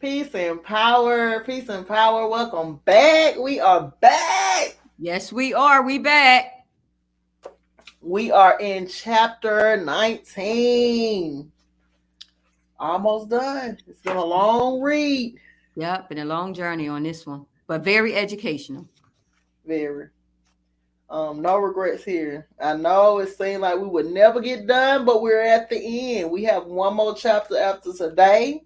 Peace and power. Peace and power. Welcome back. We are back. Yes, we are. We back. We are in chapter 19. Almost done. It's been a long read. Yep, been a long journey on this one, but very educational. Very. No regrets here. I know it seemed like we would never get done, but we're at the end. We have one more chapter after today.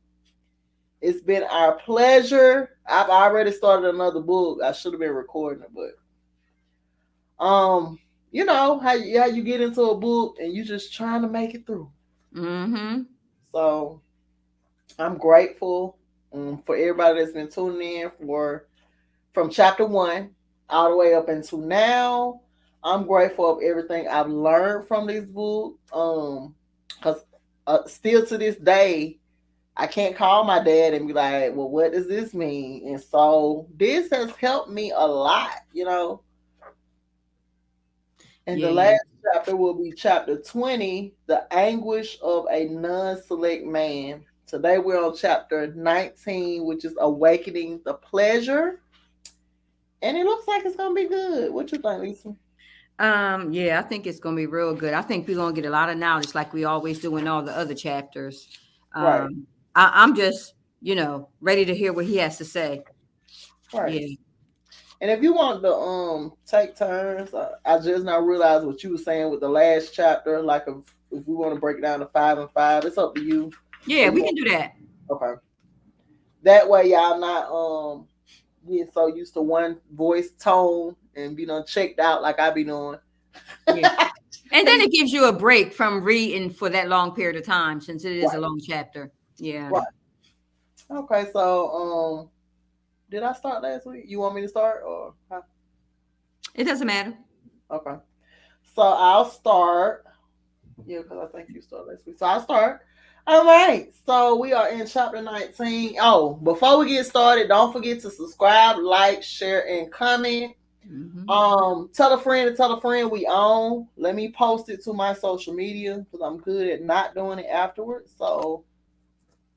It's been our pleasure. I've already started another book. I should have been recording it, but you know how you get into a book and you just trying to make it through. Mm-hmm. So I'm grateful for everybody that's been tuning in for from chapter one all the way up until now. I'm grateful of everything I've learned from this book. Cause still to this day, I can't call my dad and be like, "Well, what does this mean?" And so this has helped me a lot, you know. And the Yeah. last chapter will be chapter 20, The Anguish of a Non Select Man. Today we're on chapter 19, which is Awakening the Pleasure. And it looks like it's going to be good. What you think, Lisa? Yeah, I think it's gonna be real good. I think we're gonna get a lot of knowledge like we always do in all the other chapters. Right, I'm just, ready to hear what he has to say. right. Yeah. And if you want to take turns, I just now realized what you were saying with the last chapter. Like if we want to break it down to 5 and 5, it's up to you. Yeah, If you we want, can do that. okay. That way, y'all not getting so used to one voice tone and be done checked out like I be doing. Yeah. And then it gives you a break from reading for that long period of time since it is a Right, long chapter. Yeah. right. Okay, so did I start last week? You want me to start or huh? It doesn't matter. Okay? So I'll start. Yeah, because I think you started last week. So I'll start. All right. So we are in chapter 19. Oh, before we get started, don't forget to subscribe, like, share, and comment. Hmm. Tell a friend to tell a friend we own. Let me post it to my social media because I'm good at not doing it afterwards. So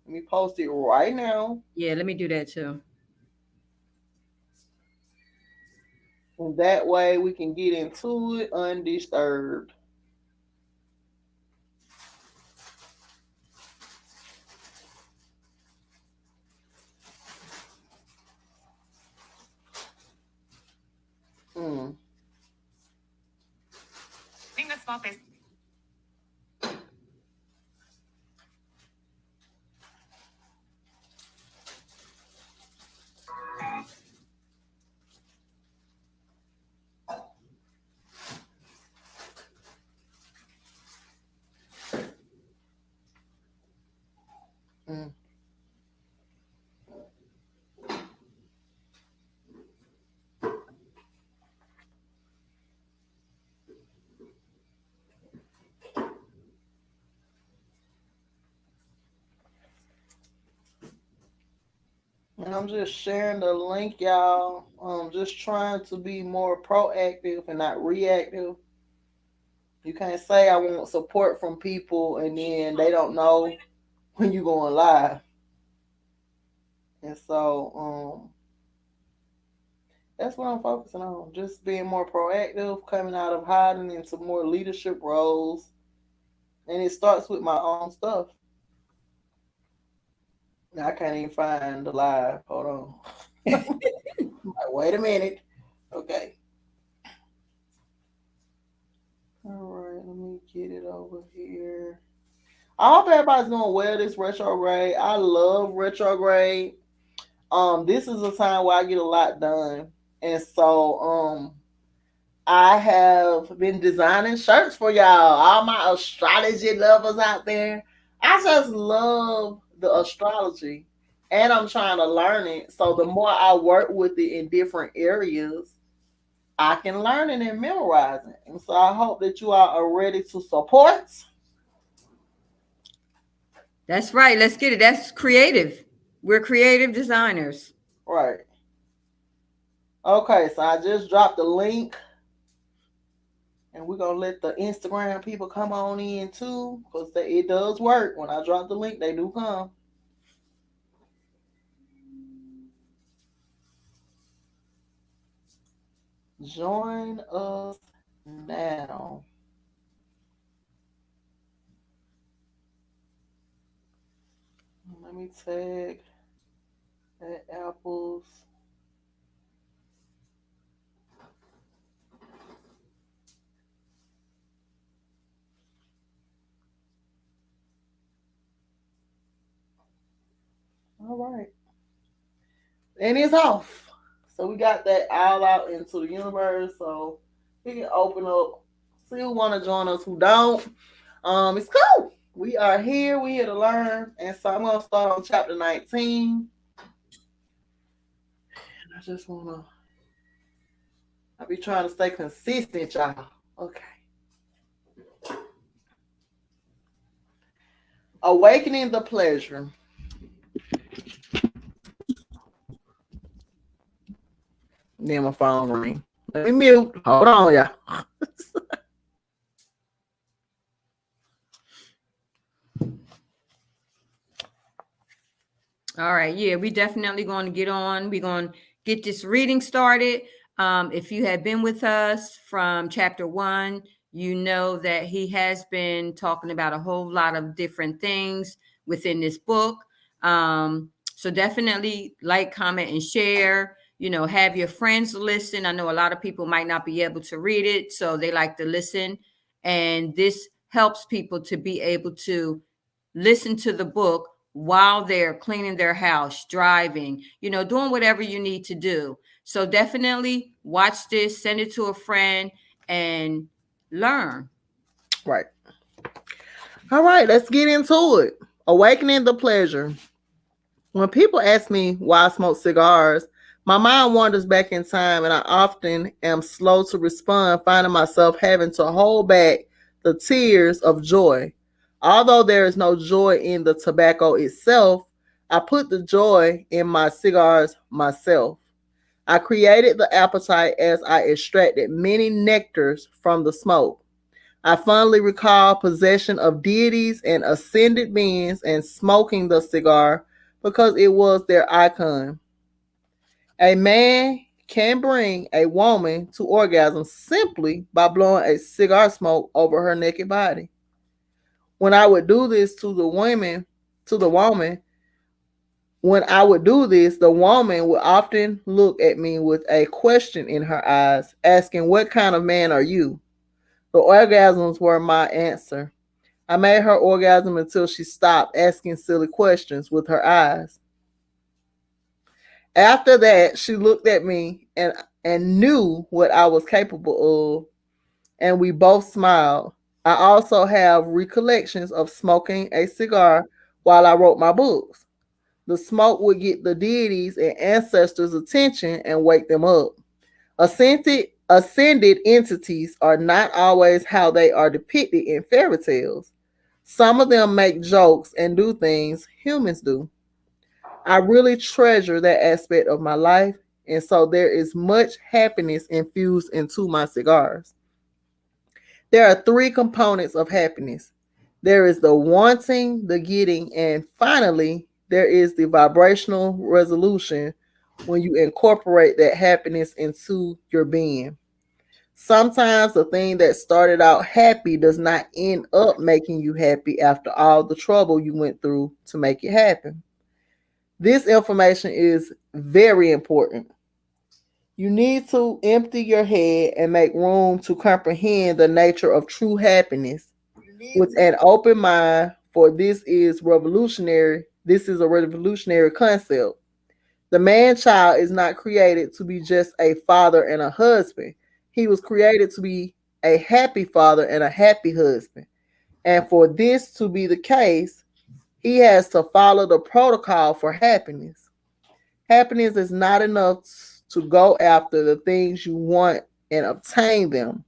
let me post it right now. Yeah, let me do that too. And that way we can get into it undisturbed. Mm. Mm. And I'm just sharing the link, y'all. Just trying to be more proactive and not reactive. You can't say I want support from people and then they don't know when you're going live. And so that's what I'm focusing on. Just being more proactive, coming out of hiding into more leadership roles. And it starts with my own stuff. I can't even find the live. Hold on. Like, wait a minute. Okay. All right, let me get it over here. I hope everybody's doing well this retrograde. I love retrograde. This is a time where I get a lot done. And so I have been designing shirts for y'all, all my astrology lovers out there. I just love the astrology and I'm trying to learn it. So the more I work with it in different areas, I can learn it and memorize it. And so I hope that you all are ready to support. That's right. Let's get it. That's creative. We're creative designers. Right. Okay, so I just dropped the link and we're gonna let the Instagram people come on in too, because it does work. When I drop the link, they do come. Join us now. Let me tag at apples. All right. And it's off. So we got that all out into the universe. So we can open up, see who want to join us, who don't. It's cool. We are here. We here to learn. And so I'm gonna start on chapter 19. And I just wanna. I be trying to stay consistent, y'all. Okay. Awakening the pleasure. Then my phone ring. Let me mute. Hold on, y'all. All right, yeah, we definitely going to get on. We're going to get this reading started. If you have been with us from chapter 1, you know that he has been talking about a whole lot of different things within this book. So definitely like, comment, and share. You know, have your friends listen. I know a lot of people might not be able to read it, so they like to listen. And this helps people to be able to listen to the book while they're cleaning their house, driving, you know, doing whatever you need to do. So definitely watch this, send it to a friend, and learn. Right. All right, let's get into it. Awakening the pleasure. When people ask me why I smoke cigars, my mind wanders back in time and I often am slow to respond, finding myself having to hold back the tears of joy. Although there is no joy in the tobacco itself, I put the joy in my cigars myself. I created the appetite as I extracted many nectars from the smoke. I fondly recall possession of deities and ascended beings and smoking the cigar because it was their icon. A man can bring a woman to orgasm simply by blowing a cigar smoke over her naked body. When I would do this to the woman, when I would do this, the woman would often look at me with a question in her eyes, asking, "What kind of man are you?" The orgasms were my answer. I made her orgasm until she stopped asking silly questions with her eyes. After that, she looked at me and knew what I was capable of, and we both smiled. I also have recollections of smoking a cigar while I wrote my books. The smoke would get the deities and ancestors' attention and wake them up. Ascended entities are not always how they are depicted in fairy tales. Some of them make jokes and do things humans do. I really treasure that aspect of my life, and so there is much happiness infused into my cigars. There are three components of happiness: there is the wanting, the getting, and finally, there is the vibrational resolution when you incorporate that happiness into your being. Sometimes the thing that started out happy does not end up making you happy after all the trouble you went through to make it happen. This information is very important. You need to empty your head and make room to comprehend the nature of true happiness with an open mind, for this is revolutionary. This is a revolutionary concept. The man child is not created to be just a father and a husband. He was created to be a happy father and a happy husband. And for this to be the case, he has to follow the protocol for happiness. Happiness is not enough to go after the things you want and obtain them.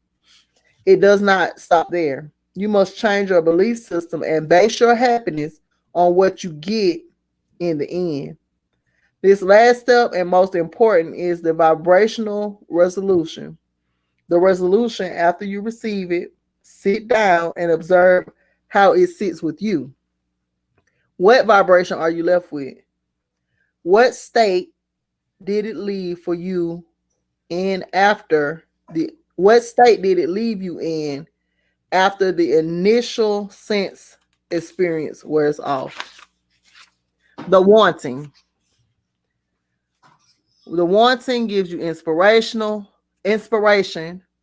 It does not stop there. You must change your belief system and base your happiness on what you get in the end. This last step and most important is the vibrational resolution. The resolution, after you receive it, sit down and observe how it sits with you. What vibration are you left with? What state did it leave for you in after What state did it leave you in after the initial sense experience wears off? The wanting. The wanting gives you inspiration,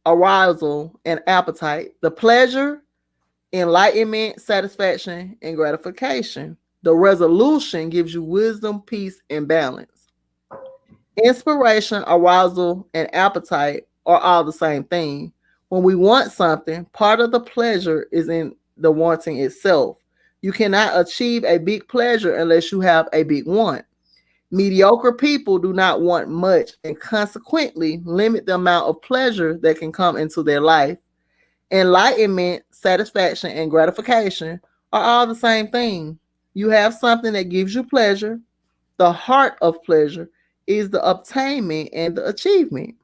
arousal, and appetite. The pleasure, enlightenment, satisfaction, and gratification. The resolution gives you wisdom, peace, and balance. Inspiration, arousal, and appetite are all the same thing. When we want something, part of the pleasure is in the wanting itself. You cannot achieve a big pleasure unless you have a big want. Mediocre people do not want much and consequently limit the amount of pleasure that can come into their life. Enlightenment, satisfaction, and gratification are all the same thing. You have something that gives you pleasure. The heart of pleasure is the obtainment and the achievement.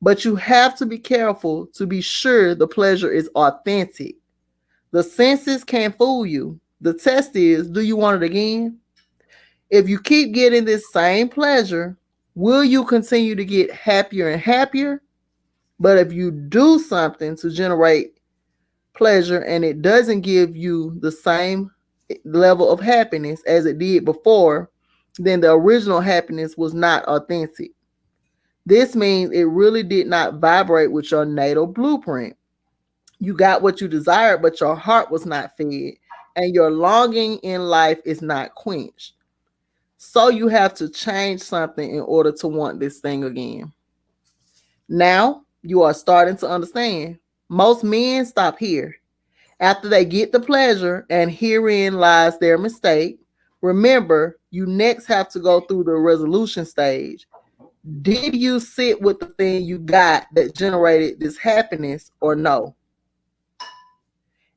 But you have to be careful to be sure the pleasure is authentic. The senses can fool you. The test is, do you want it again? If you keep getting this same pleasure, will you continue to get happier and happier? But if you do something to generate pleasure and it doesn't give you the same level of happiness as it did before, then the original happiness was not authentic. This means it really did not vibrate with your natal blueprint. You got what you desired, but your heart was not fed, and your longing in life is not quenched. So you have to change something in order to want this thing again. Now you are starting to understand. Most men stop here. After they get the pleasure, and herein lies their mistake. Remember, you next have to go through the resolution stage. Did you sit with the thing you got that generated this happiness or no?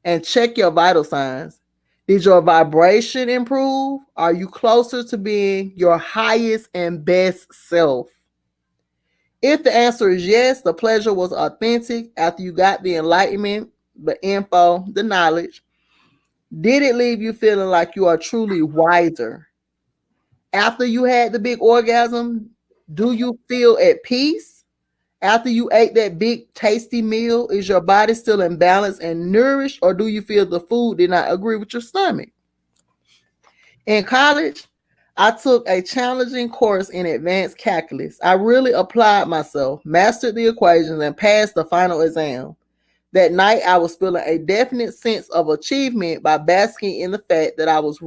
And check your vital signs. Did your vibration improve? Are you closer to being your highest and best self? If the answer is yes, the pleasure was authentic after you got the enlightenment, the info, the knowledge. Did it leave you feeling like you are truly wiser? After you had the big orgasm, do you feel at peace? After you ate that big tasty meal, is your body still in balance and nourished, or do you feel the food did not agree with your stomach? In college, I took a challenging course in advanced calculus. I really applied myself, mastered the equations, and passed the final exam. That night, I was feeling a definite sense of achievement by basking in the fact that I was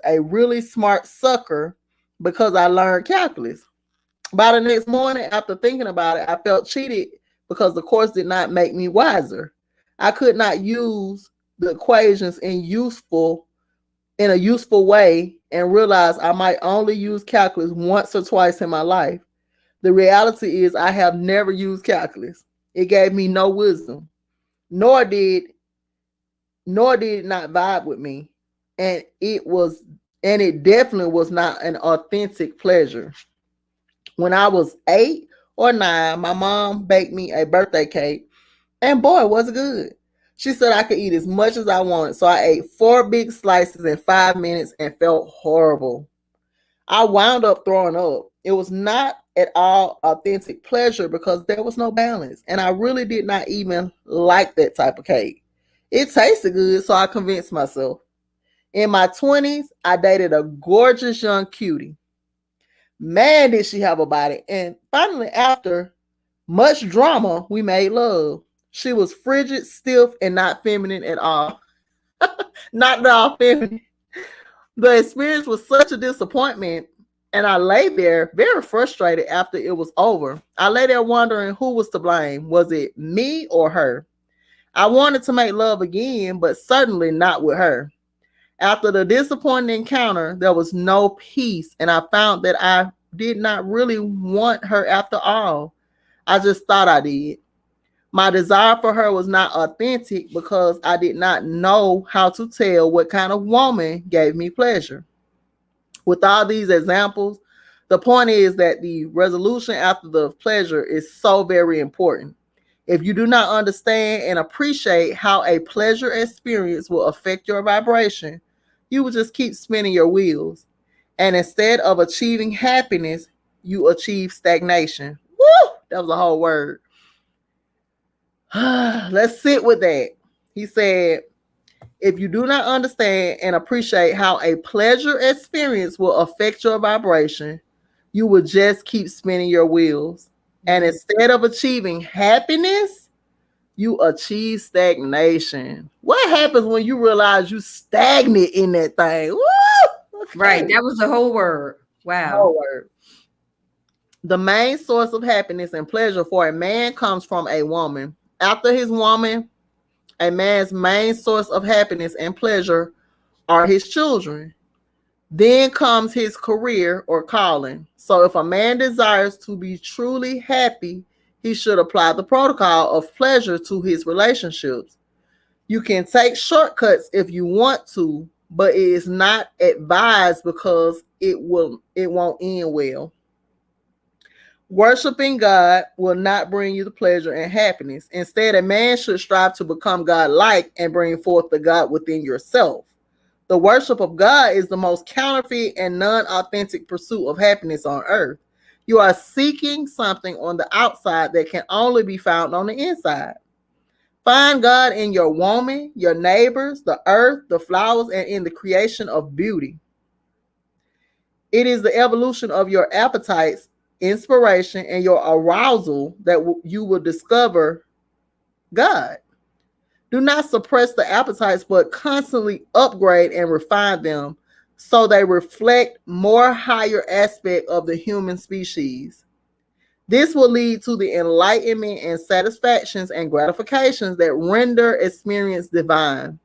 a really smart sucker because I learned calculus. By the next morning, after thinking about it, I felt cheated because the course did not make me wiser. I could not use the equations in a useful way and realize I might only use calculus once or twice in my life. The reality is I have never used calculus. It gave me no wisdom, nor did it not vibe with me. And it definitely was not an authentic pleasure. When I was 8 or 9, my mom baked me a birthday cake, and boy, was it good. She said I could eat as much as I wanted, so I ate 4 big slices in 5 minutes and felt horrible. I wound up throwing up. It was not at all authentic pleasure because there was no balance, and I really did not even like that type of cake. It tasted good, so I convinced myself. In my 20s, I dated a gorgeous young cutie. Man, did she have a body. And finally, after much drama, we made love. She was frigid, stiff, and not feminine at all. Not at all feminine. The experience was such a disappointment, and I lay there very frustrated after it was over. I lay there wondering who was to blame. Was it me or her? I wanted to make love again, but certainly not with her. After the disappointing encounter, there was no peace, and I found that I did not really want her after all. I just thought I did. My desire for her was not authentic because I did not know how to tell what kind of woman gave me pleasure. With all these examples, the point is that the resolution after the pleasure is so very important. If you do not understand and appreciate how a pleasure experience will affect your vibration, you will just keep spinning your wheels. And instead of achieving happiness, you achieve stagnation. Woo! That was a whole word. Let's sit with that. He said, if you do not understand and appreciate how a pleasure experience will affect your vibration, you will just keep spinning your wheels. And Mm. instead of achieving happiness, you achieve stagnation. What happens when you realize you stagnant in that thing? Woo! Right. Okay. That was the whole word. Wow. Whole word. The main source of happiness and pleasure for a man comes from a woman. After his woman, a man's main source of happiness and pleasure are his children. Then comes his career or calling. So if a man desires to be truly happy, he should apply the protocol of pleasure to his relationships. You can take shortcuts if you want to, but it is not advised because it won't end well. Worshiping God will not bring you the pleasure and happiness. Instead, a man should strive to become God-like and bring forth the God within yourself. The worship of God is the most counterfeit and non-authentic pursuit of happiness on earth. You are seeking something on the outside that can only be found on the inside. Find God in your woman, your neighbors, the earth, the flowers, and in the creation of beauty. It is the evolution of your appetites, inspiration, and your arousal that you will discover God. Do not suppress the appetites, but constantly upgrade and refine them so they reflect more higher aspect of the human species. This will lead to the enlightenment and satisfactions and gratifications that render experience divine.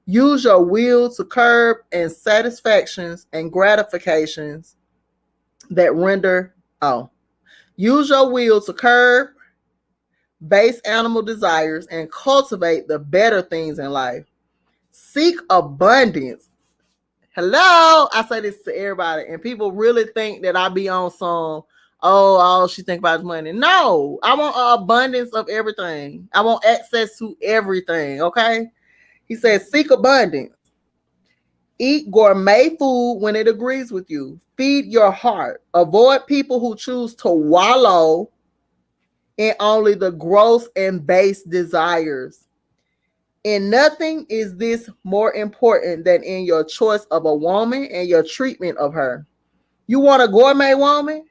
Use your will to curb and satisfactions and gratifications that render oh. Use your will to curb base animal desires and cultivate the better things in life. Seek abundance. Hello, I say this to everybody, and people really think that I be on some. Oh, all she think about is money. No, I want an abundance of everything. I want access to everything. Okay, he says seek abundance. Eat gourmet food when it agrees with you. Feed your heart. Avoid people who choose to wallow in only the gross and base desires. In nothing is this more important than in your choice of a woman and your treatment of her. You want a gourmet woman,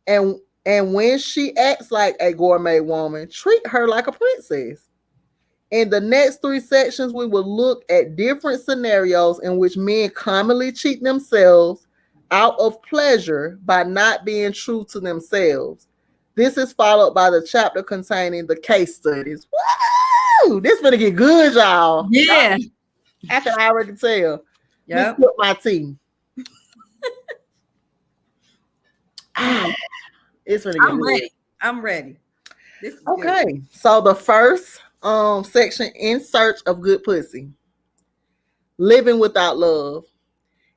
and when she acts like a gourmet woman, treat her like a princess. In the next three sections, we will look at different scenarios in which men commonly cheat themselves out of pleasure by not being true to themselves. This is followed by the chapter containing the case studies. Woo! This gonna get good, y'all. Yeah. I can already tell. Let me Yep. sip my tea. Mm, It's gonna get I'm good. ready. I'm ready. This is good. Okay, so the first section, in search of good pussy, living without love.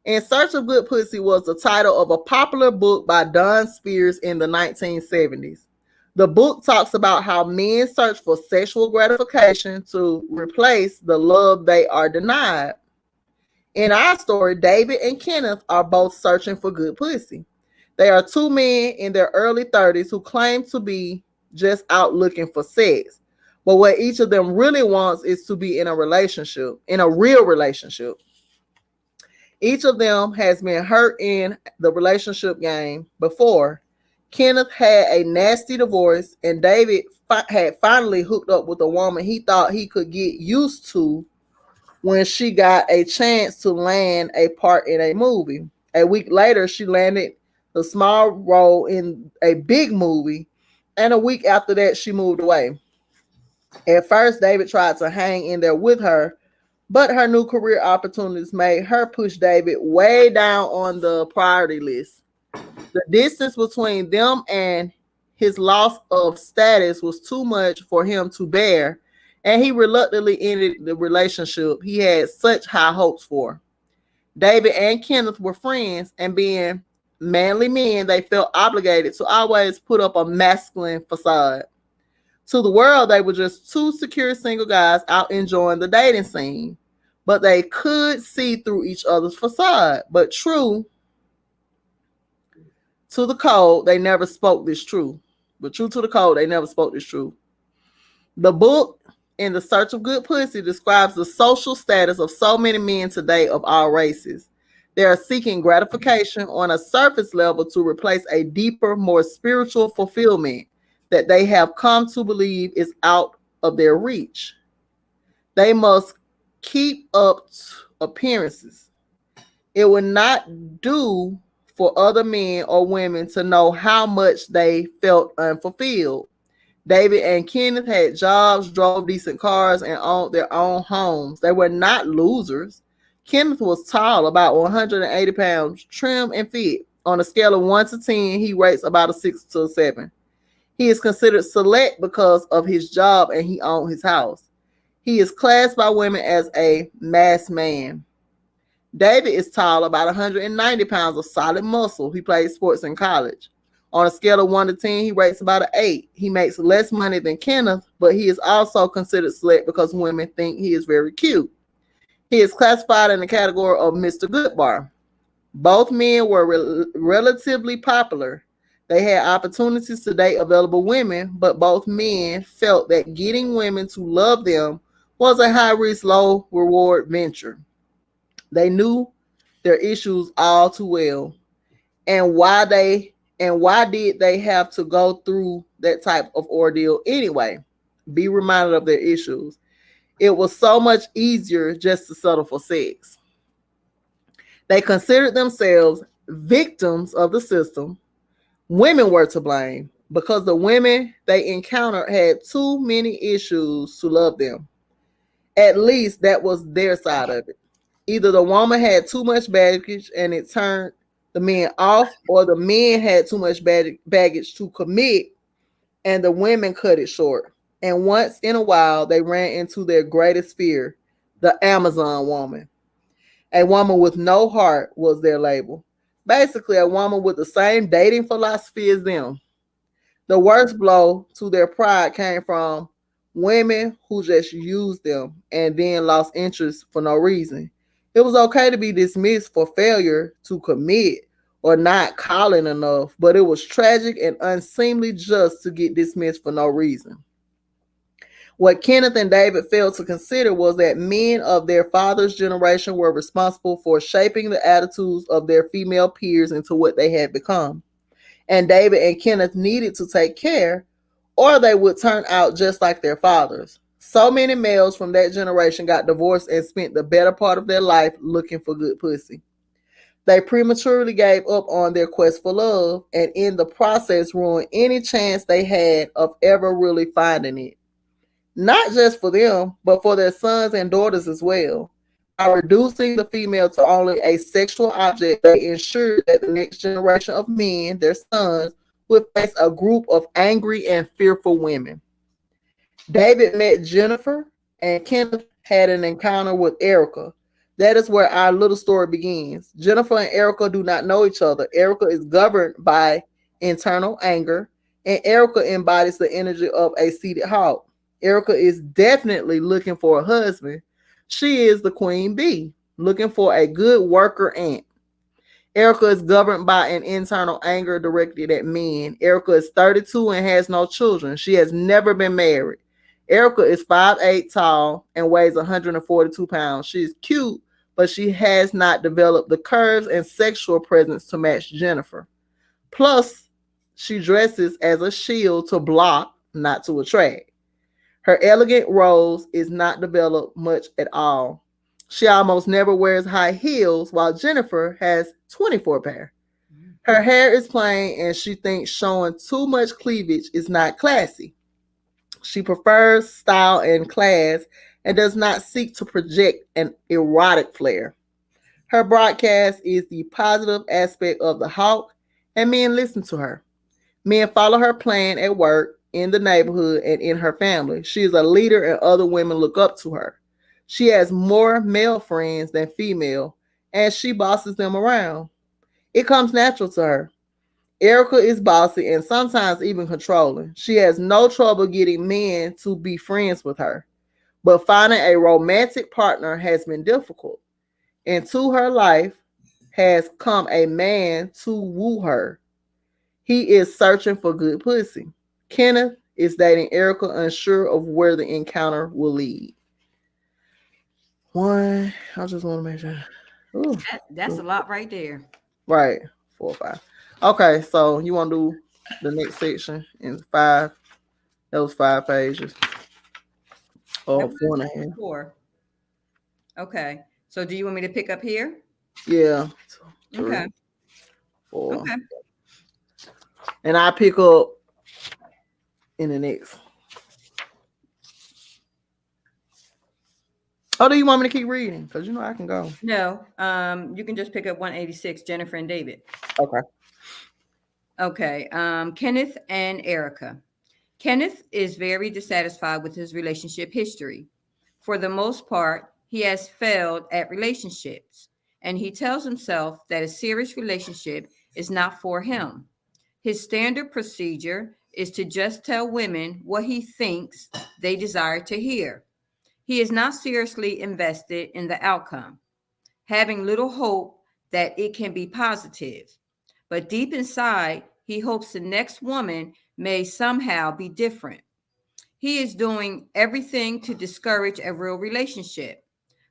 In Search of Good Pussy was the title of a popular book by Don Spears in the 1970s. The book talks about how men search for sexual gratification to replace the love they are denied. In our story, David and Kenneth are both searching for good pussy. They are two men in their early 30s who claim to be just out looking for sex. But what each of them really wants is to be in a relationship, in a real relationship. Each of them has been hurt in the relationship game before. Kenneth had a nasty divorce, and David had finally hooked up with a woman he thought he could get used to when she got a chance to land a part in a movie. A week later, she landed a small role in a big movie, and a week after that, she moved away. At first, David tried to hang in there with her, but her new career opportunities made her push David way down on the priority list. The distance between them and his loss of status was too much for him to bear, and he reluctantly ended the relationship he had such high hopes for. David and Kenneth were friends, and being manly men, they felt obligated to always put up a masculine facade. To the world, they were just two secure single guys out enjoying the dating scene. But they could see through each other's facade. But to the code, they never spoke this truth. But true to the code, they never spoke this truth. The book, In the Search of Good Pussy, describes the social status of so many men today of all races. They are seeking gratification on a surface level to replace a deeper, more spiritual fulfillment that they have come to believe is out of their reach. They must keep up appearances. It would not do for other men or women to know how much they felt unfulfilled. David and Kenneth had jobs, drove decent cars, and owned their own homes. They were not losers. Kenneth was tall, about 180 pounds, trim and fit. On a scale of 1 to 10, he rates about a 6 to a 7. He is considered select because of his job and he owned his house. He is classed by women as a mass man. David is tall, about 190 pounds of solid muscle. He played sports in college. On a scale of 1 to 10, he rates about an 8. He makes less money than Kenneth, but he is also considered select because women think he is very cute. He is classified in the category of Mr. Goodbar. Both men were relatively popular. They had opportunities to date available women, but both men felt that getting women to love them was a high risk, low reward venture. They knew their issues all too well. And why did they have to go through that type of ordeal anyway? Be reminded of their issues. It was so much easier just to settle for sex. They considered themselves victims of the system. Women were to blame because the women they encountered had too many issues to love them. At least that was their side of it. Either the woman had too much baggage and it turned the men off, or the men had too much baggage to commit and the women cut it short. And once in a while, they ran into their greatest fear, the Amazon woman. A woman with no heart was their label. Basically, a woman with the same dating philosophy as them. The worst blow to their pride came from women who just used them and then lost interest for no reason. It was okay to be dismissed for failure to commit or not calling enough, but it was tragic and unseemly just to get dismissed for no reason. What Kenneth and David failed to consider was that men of their father's generation were responsible for shaping the attitudes of their female peers into what they had become. And David and Kenneth needed to take care, or they would turn out just like their fathers. So many males from that generation got divorced and spent the better part of their life looking for good pussy. They prematurely gave up on their quest for love and in the process ruined any chance they had of ever really finding it. Not just for them, but for their sons and daughters as well. By reducing the female to only a sexual object, they ensured that the next generation of men, their sons, would face a group of angry and fearful women. David met Jennifer, and Kenneth had an encounter with Erica. That is where our little story begins. Jennifer and Erica do not know each other. Erica is governed by internal anger, and Erica embodies the energy of a seated hawk. Erica is definitely looking for a husband. She is the queen bee, looking for a good worker ant. Erica is governed by an internal anger directed at men. Erica is 32 and has no children. She has never been married. Erica is 5'8" tall and weighs 142 pounds. She is cute, but she has not developed the curves and sexual presence to match Jennifer. Plus, she dresses as a shield to block, not to attract. Her elegant rose is not developed much at all. She almost never wears high heels, while Jennifer has 24 pair. Her hair is plain, and she thinks showing too much cleavage is not classy. She prefers style and class and does not seek to project an erotic flair. Her broadcast is the positive aspect of the hawk, and men listen to her. Men follow her plan at work, in the neighborhood, and in her family. She is a leader, and other women look up to her. She has more male friends than female, and she bosses them around. It comes natural to her. Erica is bossy and sometimes even controlling. She has no trouble getting men to be friends with her, but finding a romantic partner has been difficult. Into her life has come a man to woo her. He is searching for good pussy. Kenneth is dating Erica, unsure of where the encounter will lead. One, I just want to make sure. Ooh, That's a lot right there. right, 4 or 5. Okay, so you want to do the next section in 5? That was 5 pages. That Oh, was 4.5. 4. Okay. So do you want me to pick up here? Yeah, 3, Okay. 4, Okay. and I pick up in the next. Oh, do you want me to keep reading? Because you know I can go. No, you can just pick up 186, Jennifer and David. Okay. Okay. Kenneth and Erica. Kenneth is very dissatisfied with his relationship history. For the most part, he has failed at relationships, and he tells himself that a serious relationship is not for him. His standard procedure is to just tell women what he thinks they desire to hear. He is not seriously invested in the outcome, having little hope that it can be positive. But deep inside, he hopes the next woman may somehow be different. He is doing everything to discourage a real relationship.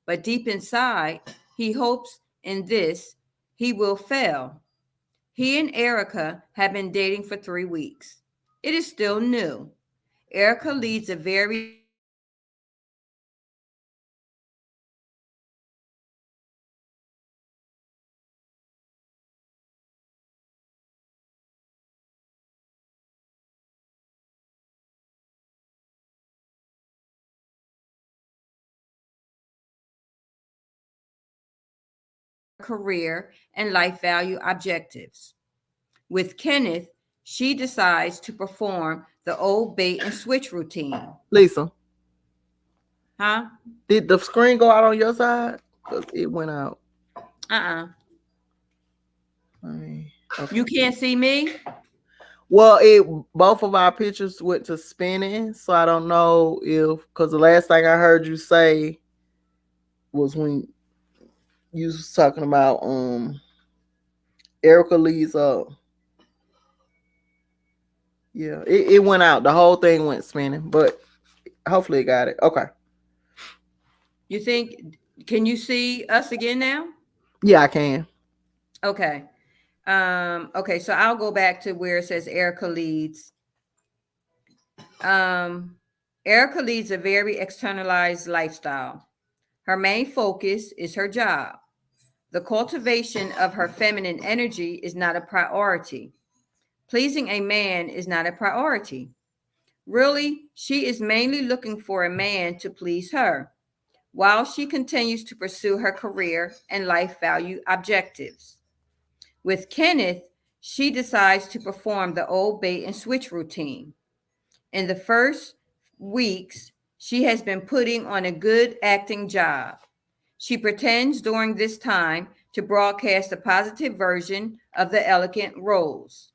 But deep inside, he hopes in this he will fail. He and Erica have been dating for 3 weeks. It is still new. Erica leads a very externalized lifestyle. Her main focus is her job. She pretends during this time to broadcast a positive version of the elegant roles. She has been wearing more attractive attire lately and focuses on her personality, her career, and life value objectives. With Kenneth, she decides to perform the old bait and switch routine. Lisa, Huh? did the screen go out on your side? Because it went out. Uh-uh. I mean, okay. You can't see me? Well, it both of our pictures went to spinning, so I don't know if because the last thing I heard you say was when you was talking about Erica Lee's yeah, it went out. The whole thing went spinning, but hopefully it got it. Okay. You think, can you see us again now? Yeah, I can. Okay. Okay, so I'll go back to where it says Erica leads. Um, Erica leads a very externalized lifestyle. Her main focus is her job. The cultivation of her feminine energy is not a priority. Pleasing a man is not a priority. Really, she is mainly looking for a man to please her while she continues to pursue her career and life value objectives. With Kenneth, she decides to perform the old bait and switch routine. In the first weeks, she has been putting on a good acting job. She pretends during this time to broadcast a positive version of the elegant roles.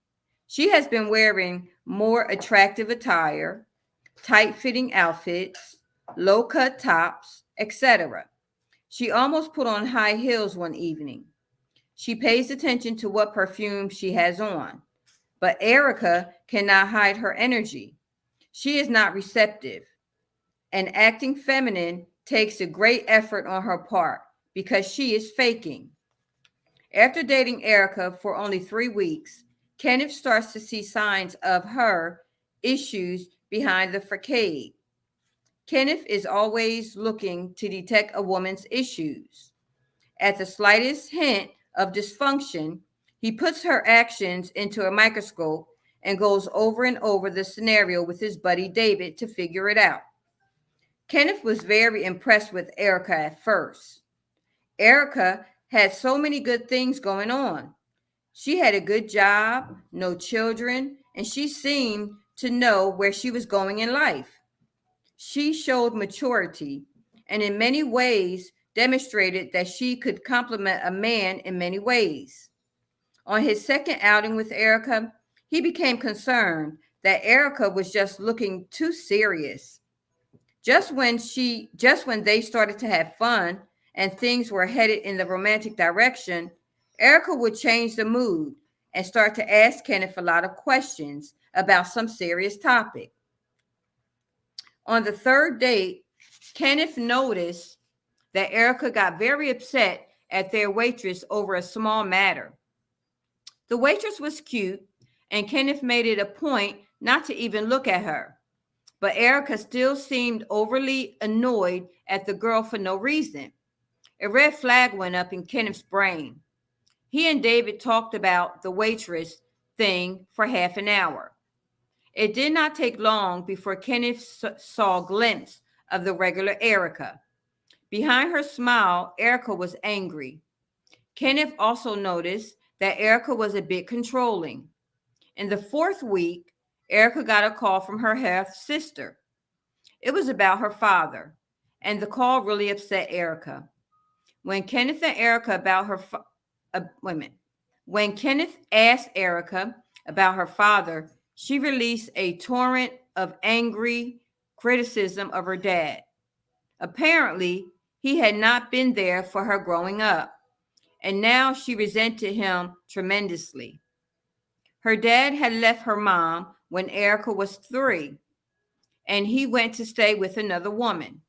She has been wearing more attractive attire, tight fitting outfits, low cut tops, etc. She almost put on high heels one evening. She pays attention to what perfume she has on, but Erica cannot hide her energy. She is not receptive, and acting feminine takes a great effort on her part because she is faking. After dating Erica for only 3 weeks, Kenneth starts to see signs of her issues behind the facade. Kenneth is always looking to detect a woman's issues. At the slightest hint of dysfunction, he puts her actions into a microscope and goes over and over the scenario with his buddy David to figure it out. Kenneth was very impressed with Erica at first. Erica had so many good things going on. She had a good job, no children, and she seemed to know where she was going in life. She showed maturity and, in many ways, demonstrated that she could compliment a man in many ways. On his second outing with Erica, he became concerned that Erica was just looking too serious. Just when they started to have fun and things were headed in the romantic direction, Erica would change the mood and start to ask Kenneth a lot of questions about some serious topic. On the third date, Kenneth noticed that Erica got very upset at their waitress over a small matter. The waitress was cute, and Kenneth made it a point not to even look at her. But Erica still seemed overly annoyed at the girl for no reason. A red flag went up in Kenneth's brain. He and David talked about the waitress thing for half an hour. It did not take long before Kenneth saw a glimpse of the regular Erica. Behind her smile, Erica was angry. Kenneth also noticed that Erica was a bit controlling. In the fourth week, Erica got a call from her half sister. It was about her father, and the call really upset Erica. When Kenneth and Erica about her wait a minute. When Kenneth asked Erica about her father, she released a torrent of angry criticism of her dad. Apparently, he had not been there for her growing up, and now she resented him tremendously. Her dad had left her mom when Erica was 3, and he went to stay with another woman,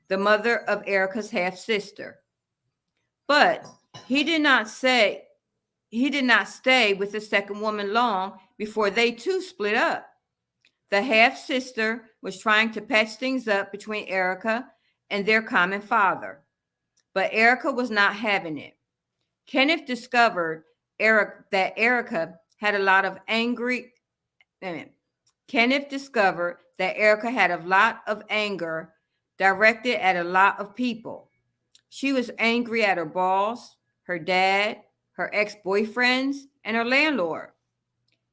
the mother of Erica's half sister. But he did not say he did not stay with the second woman long before they too split up. The half sister was trying to patch things up between Erica and their common father, but Erica was not having it. Kenneth discovered that Erica had a lot of angry. Kenneth discovered that Erica had a lot of anger directed at a lot of people. She was angry at her boss, her dad, her ex-boyfriends, and her landlord.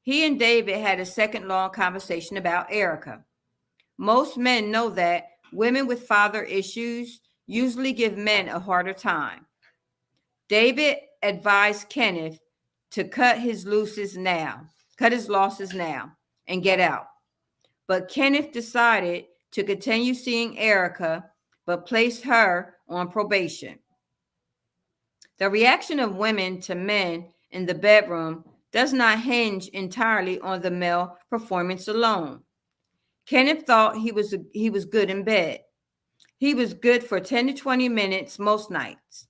He and David had a second long conversation about Erica. Most men know that women with father issues usually give men a harder time. David advised Kenneth to cut his losses now, and get out. But Kenneth decided to continue seeing Erica, but place her on probation. The reaction of women to men in the bedroom does not hinge entirely on the male performance alone. Kenneth thought he was good in bed. He was good for 10 to 20 minutes most nights.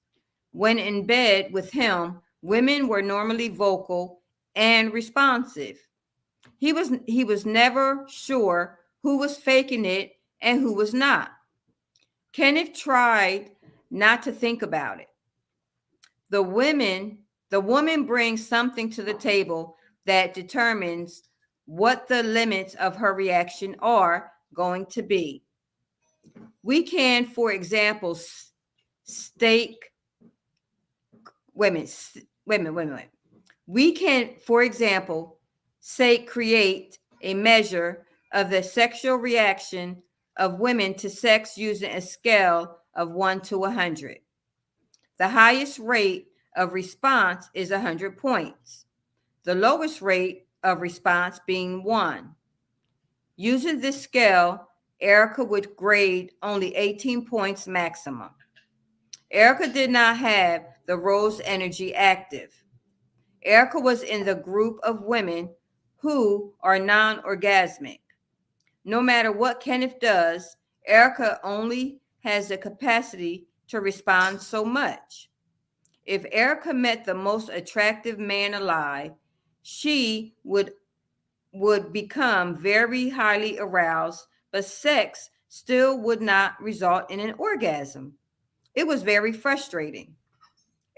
When in bed with him, women were normally vocal and responsive. He was never sure who was faking it and who was not. Kenneth tried not to think about it. The woman brings something to the table that determines what the limits of her reaction are going to be. We can, for example, stake women. Wait. We can, for example, say create a measure of the sexual reaction of women to sex using a scale of 1 to 100. The highest rate of response is 100 points, the lowest rate of response being 1. Using this scale, Erica would grade only 18 points maximum. Erica did not have the rose energy active. Erica was in the group of women who are non-orgasmic. No matter what Kenneth does, Erica only has the capacity to respond so much. If Erica met the most attractive man alive, she would become very highly aroused, but sex still would not result in an orgasm. It was very frustrating.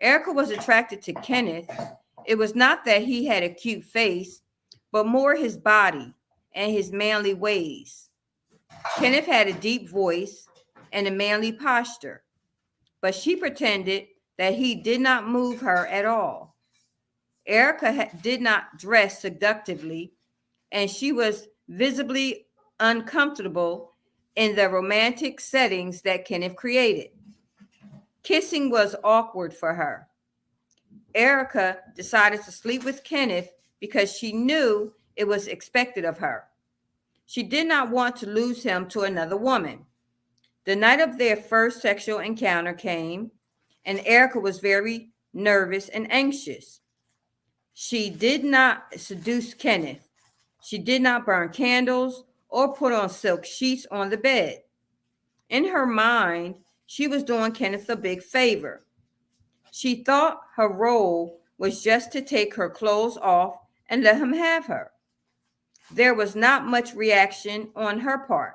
Erica was attracted to Kenneth. It was not that he had a cute face, but more his body and his manly ways. Kenneth had a deep voice and a manly posture, but she pretended that he did not move her at all. Erica did not dress seductively, and she was visibly uncomfortable in the romantic settings that Kenneth created. Kissing was awkward for her. Erica decided to sleep with Kenneth because she knew it was expected of her. She did not want to lose him to another woman. The night of their first sexual encounter came, and Erica was very nervous and anxious. She did not seduce Kenneth. She did not burn candles or put on silk sheets on the bed. In her mind, she was doing Kenneth a big favor. She thought her role was just to take her clothes off and let him have her. There was not much reaction on her part.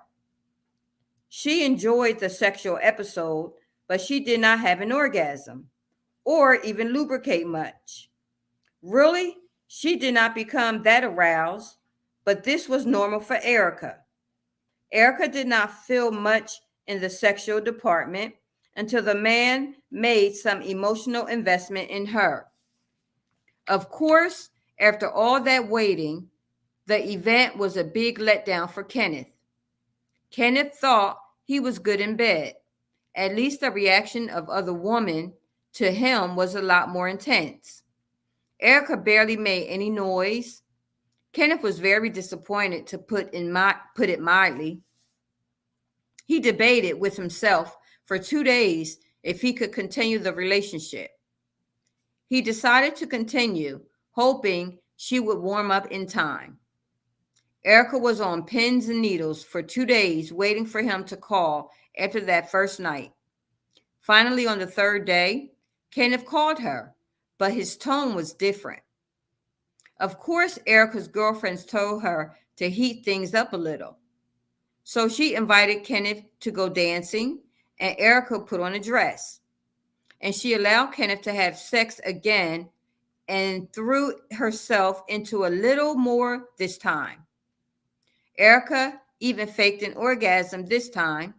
She enjoyed the sexual episode, but she did not have an orgasm or even lubricate much. Really, she did not become that aroused, but this was normal for Erica. Erica did not feel much in the sexual department until the man made some emotional investment in her. Of course, after all that waiting, the event was a big letdown for Kenneth. Kenneth thought he was good in bed. At least the reaction of other women to him was a lot more intense. Erica barely made any noise. Kenneth was very disappointed, to put it mildly. He debated with himself for 2 days if he could continue the relationship. He decided to continue, hoping she would warm up in time. Erica was on pins and needles for 2 days, waiting for him to call after that first night. Finally, on the third day, Kenneth called her, but his tone was different. Of course, Erica's girlfriends told her to heat things up a little. So she invited Kenneth to go dancing, and Erica put on a dress. And she allowed Kenneth to have sex again and threw herself into a little more this time. Erica even faked an orgasm this time,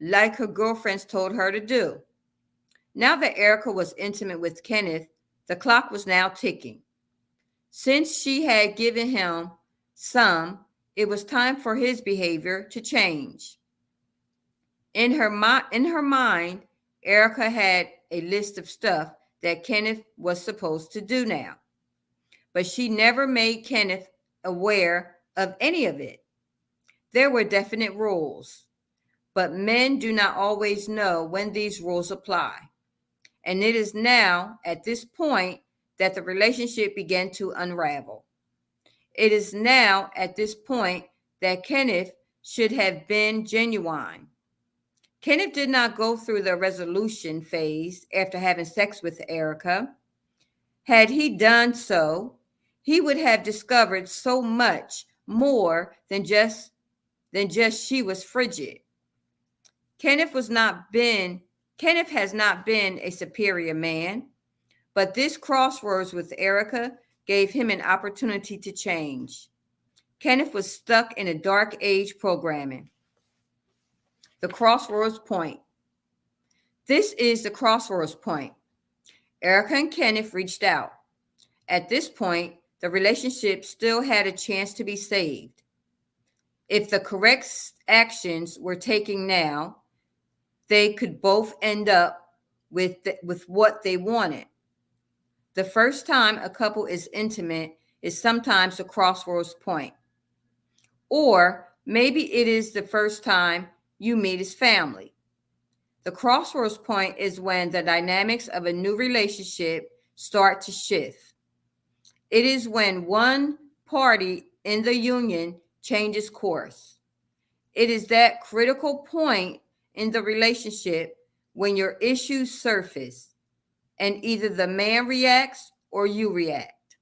like her girlfriends told her to do. Now that Erica was intimate with Kenneth, the clock was now ticking. Since she had given him some, it was time for his behavior to change. In her mind, Erica had a list of stuff that Kenneth was supposed to do now, but she never made Kenneth aware of any of it. There were definite rules, but men do not always know when these rules apply. And it is now at this point that the relationship began to unravel. It is now at this point that Kenneth should have been genuine. Kenneth did not go through the resolution phase after having sex with Erica. Had he done so, he would have discovered so much more than just she was frigid. Kenneth was not been Kenneth has not been a superior man, but this crossroads with Erica gave him an opportunity to change. Kenneth was stuck in a dark age programming. The crossroads point. This is the crossroads point. Erica and Kenneth reached out. At this point, the relationship still had a chance to be saved. If the correct actions were taken now, they could both end up with what they wanted. The first time a couple is intimate is sometimes the crossroads point. Or maybe it is the first time you meet his family. The crossroads point is when the dynamics of a new relationship start to shift. It is when one party in the union changes course. It is that critical point in the relationship when your issues surface and either the man reacts or you react.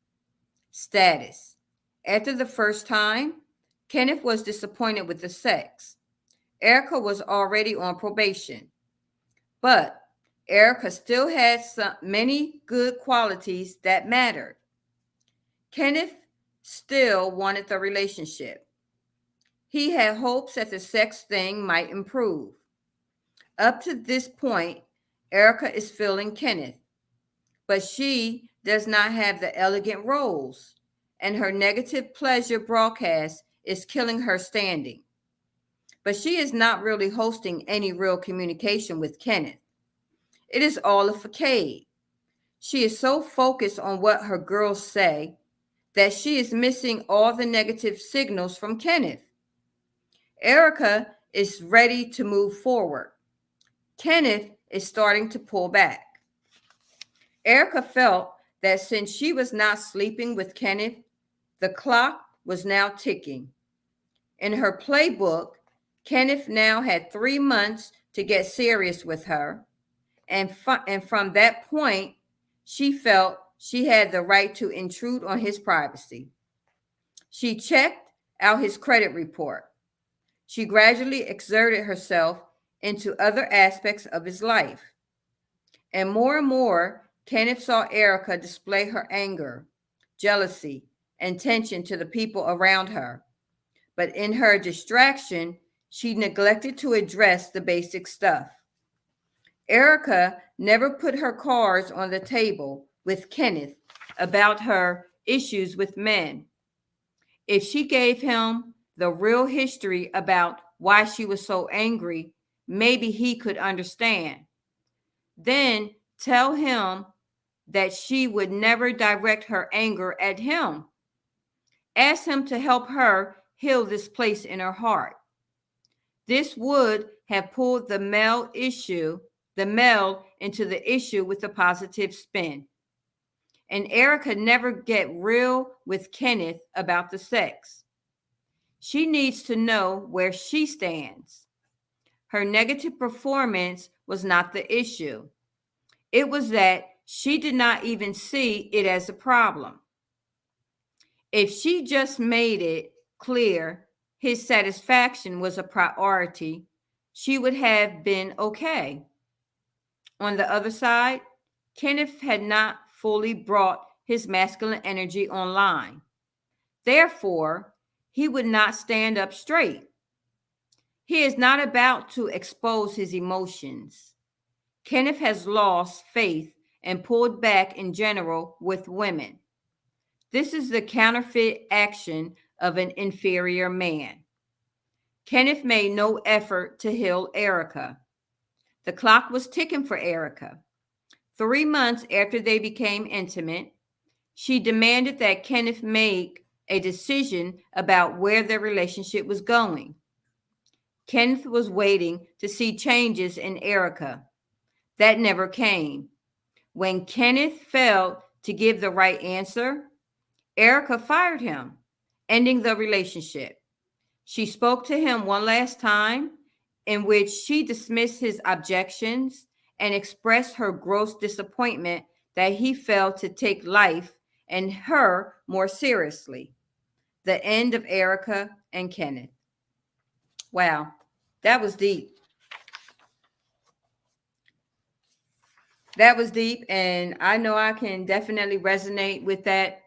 Status. After the first time, Kenneth was disappointed with the sex. Erica was already on probation, but Erica still had many good qualities that mattered. Kenneth still wanted the relationship. He had hopes that the sex thing might improve. Up to this point, Erica is feeling Kenneth, but she does not have the elegant roles, and her negative pleasure broadcast is killing her standing. But she is not really hosting any real communication with Kenneth. It is all a facade. She is so focused on what her girls say that she is missing all the negative signals from Kenneth. Erica is ready to move forward. Kenneth is starting to pull back. Erica felt that since she was not sleeping with Kenneth, the clock was now ticking. In her playbook, Kenneth now had 3 months to get serious with her, and from that point, she felt she had the right to intrude on his privacy. She checked out his credit report. She gradually exerted herself into other aspects of his life. And more, Kenneth saw Erica display her anger, jealousy, and tension to the people around her. But in her distraction, she neglected to address the basic stuff. Erica never put her cards on the table with Kenneth about her issues with men. If she gave him the real history about why she was so angry, maybe he could understand. Then tell him that she would never direct her anger at him. Ask him to help her heal this place in her heart. This would have pulled the male into the issue with a positive spin. And Erica never get real with Kenneth about the sex. She needs to know where she stands. Her negative performance was not the issue. It was that she did not even see it as a problem. If she just made it clear his satisfaction was a priority, she would have been okay. On the other side, Kenneth had not fully brought his masculine energy online. Therefore, he would not stand up straight. He is not about to expose his emotions. Kenneth has lost faith and pulled back in general with women. This is the counterfeit action of an inferior man. Kenneth made no effort to heal Erica. The clock was ticking for Erica. 3 months after they became intimate, she demanded that Kenneth make a decision about where their relationship was going. Kenneth was waiting to see changes in Erica. That never came. When Kenneth failed to give the right answer, Erica fired him, ending the relationship. She spoke to him one last time, in which she dismissed his objections and expressed her gross disappointment that he failed to take life and her more seriously. The end of Erica and Kenneth. Wow, that was deep. That was deep, and I know I can definitely resonate with that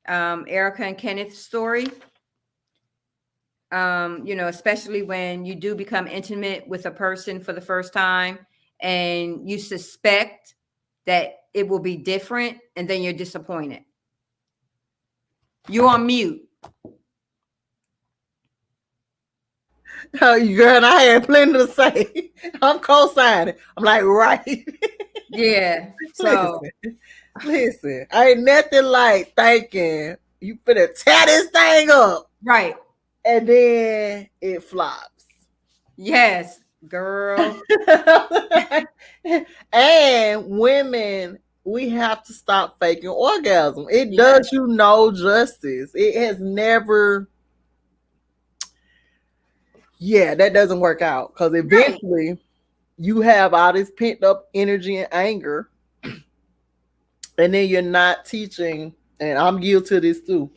Erica and Kenneth story. Especially when you do become intimate with a person for the first time and you suspect that it will be different, and then you're disappointed. You're on mute. Oh, girl, and I had plenty to say. I'm co-signing. I'm like, right. Yeah. So, Listen, listen. Ain't nothing like thinking you finna tear this thing up, right. and then it flops. Yes, girl. And women, we have to stop faking orgasm. It Yes. does you no justice. It has never, yeah, that doesn't work out because Right. eventually you have all this pent up energy and anger, and then you're not teaching. And I'm guilty of this too.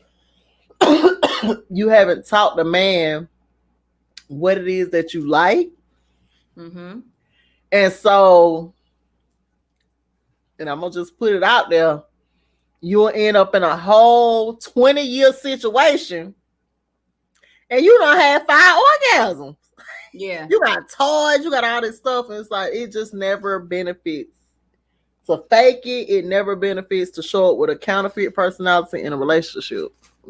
You haven't taught the man what it is that you like, Mm-hmm. and so, and I'm gonna just put it out there. You'll end up in a whole 20-year situation, and you don't have 5 orgasms. Yeah. You got toys, you got all this stuff, and it's like it just never benefits to fake it. It never benefits to show up with a counterfeit personality in a relationship.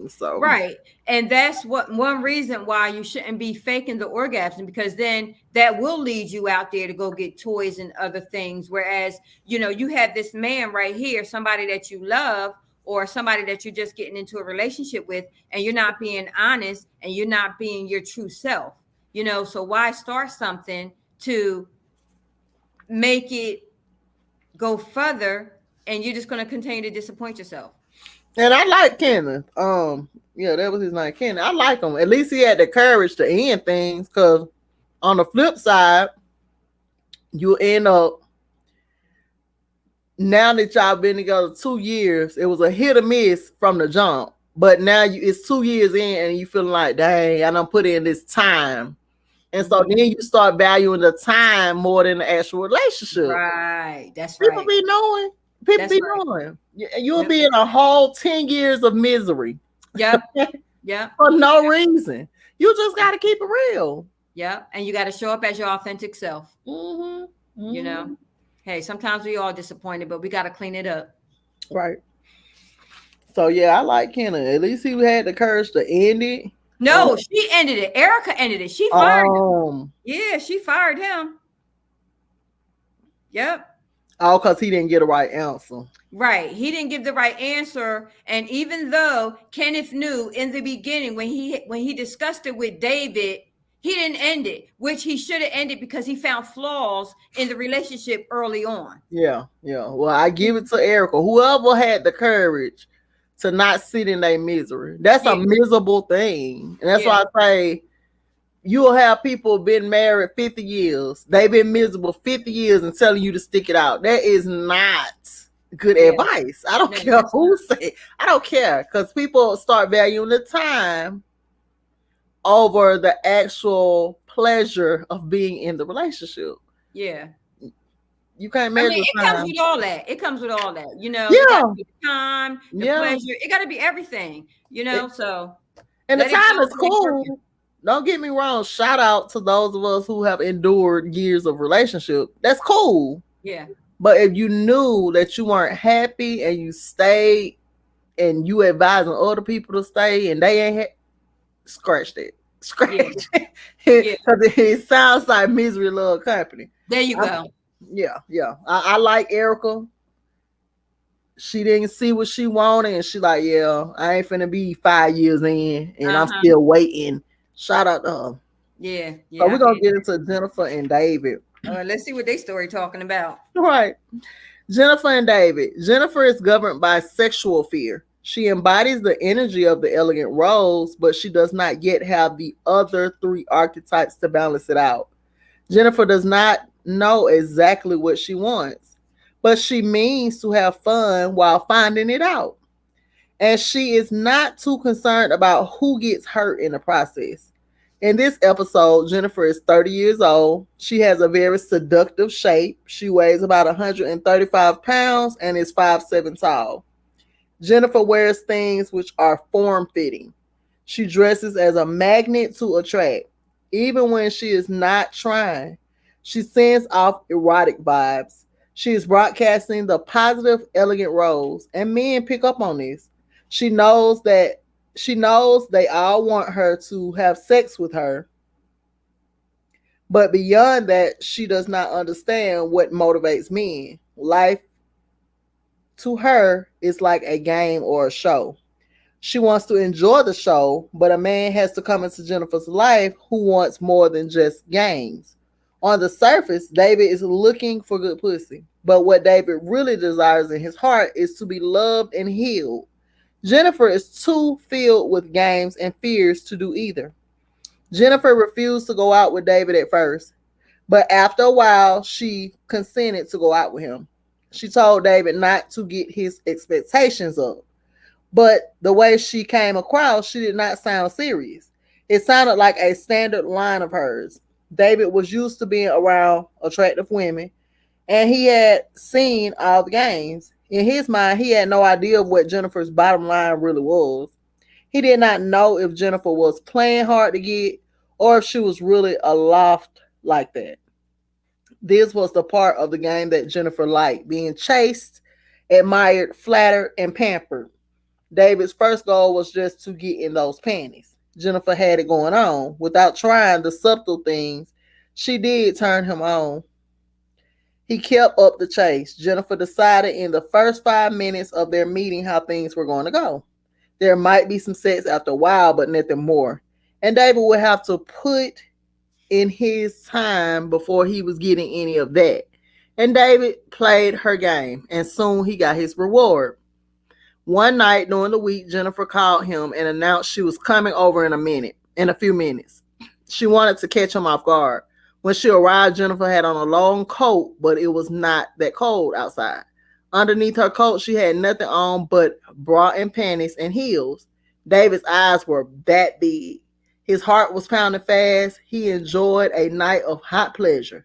So Right. And that's what one reason why you shouldn't be faking the orgasm, because then that will lead you out there to go get toys and other things. Whereas, you have this man right here, somebody that you love or somebody that you're just getting into a relationship with, and you're not being honest and you're not being your true self. So why start something to make it go further and you're just going to continue to disappoint yourself. And I like Kenneth. Yeah, that was his name, Kenneth. I like him. At least he had the courage to end things. Cause on the flip side, you end up now that y'all been together 2 years, it was a hit or miss from the jump. But now it's 2 years in and you feeling like, dang, I done put in this time. And so Hmm. then you start valuing the time more than the actual relationship. Right. That's People right. be knowing. People That's be right. knowing. You'll Yep. be in a whole 10 years of misery Yep. Yep. for no reason. You just got to keep it real. Yep. And you got to show up as your authentic self. Hmm. You know, Hmm. hey, sometimes we all disappointed, but we got to clean it up. Right. So, yeah, I like Kenna. At least he had the courage to end it. Um, No, she ended it. Erica ended it. She fired him. um Yeah, she fired him. Yep. all because he didn't get a right answer. Right. He didn't give the right answer. And even though Kenneth knew in the beginning when he discussed it with David, he didn't end it, which he should have ended because he found flaws in the relationship early on. Yeah, yeah. Well, I give it to Erica. Whoever had the courage to not sit in their misery. That's a Yeah. miserable thing. And that's Yeah. why I say you'll have people been married 50 years. They've been miserable 50 years and telling you to stick it out. That is not good Yeah. advice. I don't No, care that's who not. say. I don't care because people start valuing the time over the actual pleasure of being in the relationship. Yeah. You can't I mean, measure it comes time. with all that. It comes with all that. It got to Yeah, be the time, the yeah. pleasure. It got to be everything. So And the let it time go is till it's working. cool. Don't get me wrong. Shout out to those of us who have endured years of relationship. That's cool. Yeah. But if you knew that you weren't happy and you stayed and you advising other people to stay and they ain't scratch that. Yeah. Scratch it. Yeah. Because it sounds like misery love company. There you I, go. yeah, yeah. I like Erica. She didn't see what she wanted and she like, yeah, I ain't finna be 5 years in and I'm Uh-huh. still waiting. Shout out to her. Yeah. So Yeah. we're I get gonna get it. into Jennifer and David. Let's see what they story talking about. All right. Jennifer and David. Jennifer is governed by sexual fear. She embodies the energy of the elegant rose, but she does not yet have the other three archetypes to balance it out. Jennifer does not know exactly what she wants, but she means to have fun while finding it out. And she is not too concerned about who gets hurt in the process. In this episode, Jennifer is 30 years old. She has a very seductive shape. She weighs about 135 pounds and is 5'7" tall. Jennifer wears things which are form fitting. She dresses as a magnet to attract, even when she is not trying. She sends off erotic vibes. She is broadcasting the positive, elegant rose, and men pick up on this. She knows that she knows they all want her to have sex with her, but beyond that, she does not understand what motivates men. Life to her is like a game or a show. She wants to enjoy the show, but a man has to come into Jennifer's life who wants more than just games. On the surface, David is looking for good pussy, but what David really desires in his heart is to be loved and healed. Jennifer is too filled with games and fears to do either. Jennifer refused to go out with David at first, but after a while, she consented to go out with him. She told David not to get his expectations up. But the way she came across, she did not sound serious. It sounded like a standard line of hers. David was used to being around attractive women, and he had seen all the games. In his mind, he had no idea of what Jennifer's bottom line really was. He did not know if Jennifer was playing hard to get or if she was really aloft like that. This was the part of the game that Jennifer liked, being chased, admired, flattered, and pampered. David's first goal was just to get in those panties. Jennifer had it going on. Without trying the subtle things, she did turn him on. He kept up the chase. Jennifer decided in the first 5 minutes of their meeting how things were going to go. There might be some sex after a while, but nothing more. And David would have to put in his time before he was getting any of that. And David played her game, and soon he got his reward. One night during the week, Jennifer called him and announced she was coming over in a few minutes. She wanted to catch him off guard. When she arrived, Jennifer had on a long coat, but it was not that cold outside. Underneath her coat, she had nothing on but bra and panties and heels. David's eyes were that big. His heart was pounding fast. He enjoyed a night of hot pleasure.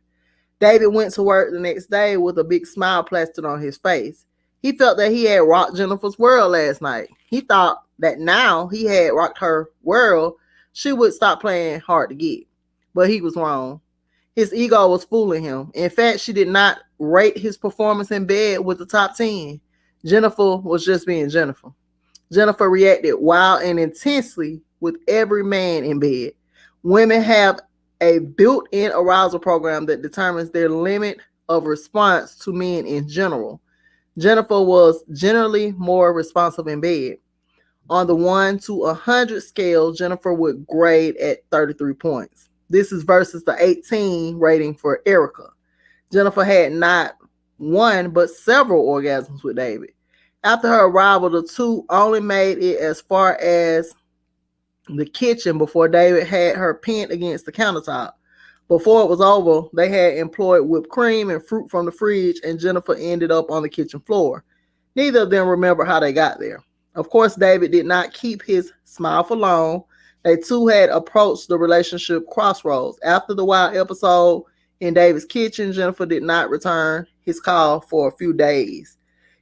David went to work the next day with a big smile plastered on his face. He felt that he had rocked Jennifer's world last night. He thought that now he had rocked her world, she would stop playing hard to get. But he was wrong. His ego was fooling him. In fact, she did not rate his performance in bed with the top 10. Jennifer was just being Jennifer. Jennifer reacted wild and intensely with every man in bed. Women have a built in arousal program that determines their limit of response to men in general. Jennifer was generally more responsive in bed. On the 1 to 100 scale, Jennifer would grade at 33 points. This is versus the 18 rating for Erica. Jennifer had not one but several orgasms with David. After her arrival, the two only made it as far as the kitchen before David had her pinned against the countertop. Before it was over, they had employed whipped cream and fruit from the fridge, and Jennifer ended up on the kitchen floor. Neither of them remember how they got there. Of course, David did not keep his smile for long. They two had approached the relationship crossroads. After the wild episode in David's kitchen, Jennifer did not return his call for a few days.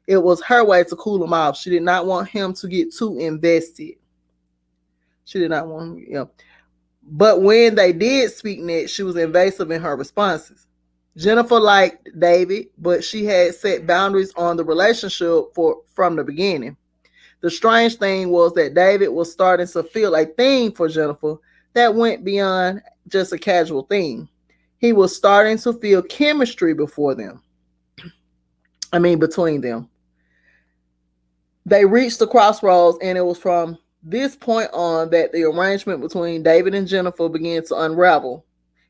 It was her way to cool him off. She did not want him to get too invested. She did not want him. But when they did speak next, she was invasive in her responses. Jennifer liked David, but she had set boundaries on the relationship from the beginning. The strange thing was that David was starting to feel a thing for Jennifer that went beyond just a casual thing. He was starting to feel chemistry between them. They reached the crossroads, and it was from this point on that the arrangement between David and Jennifer began to unravel.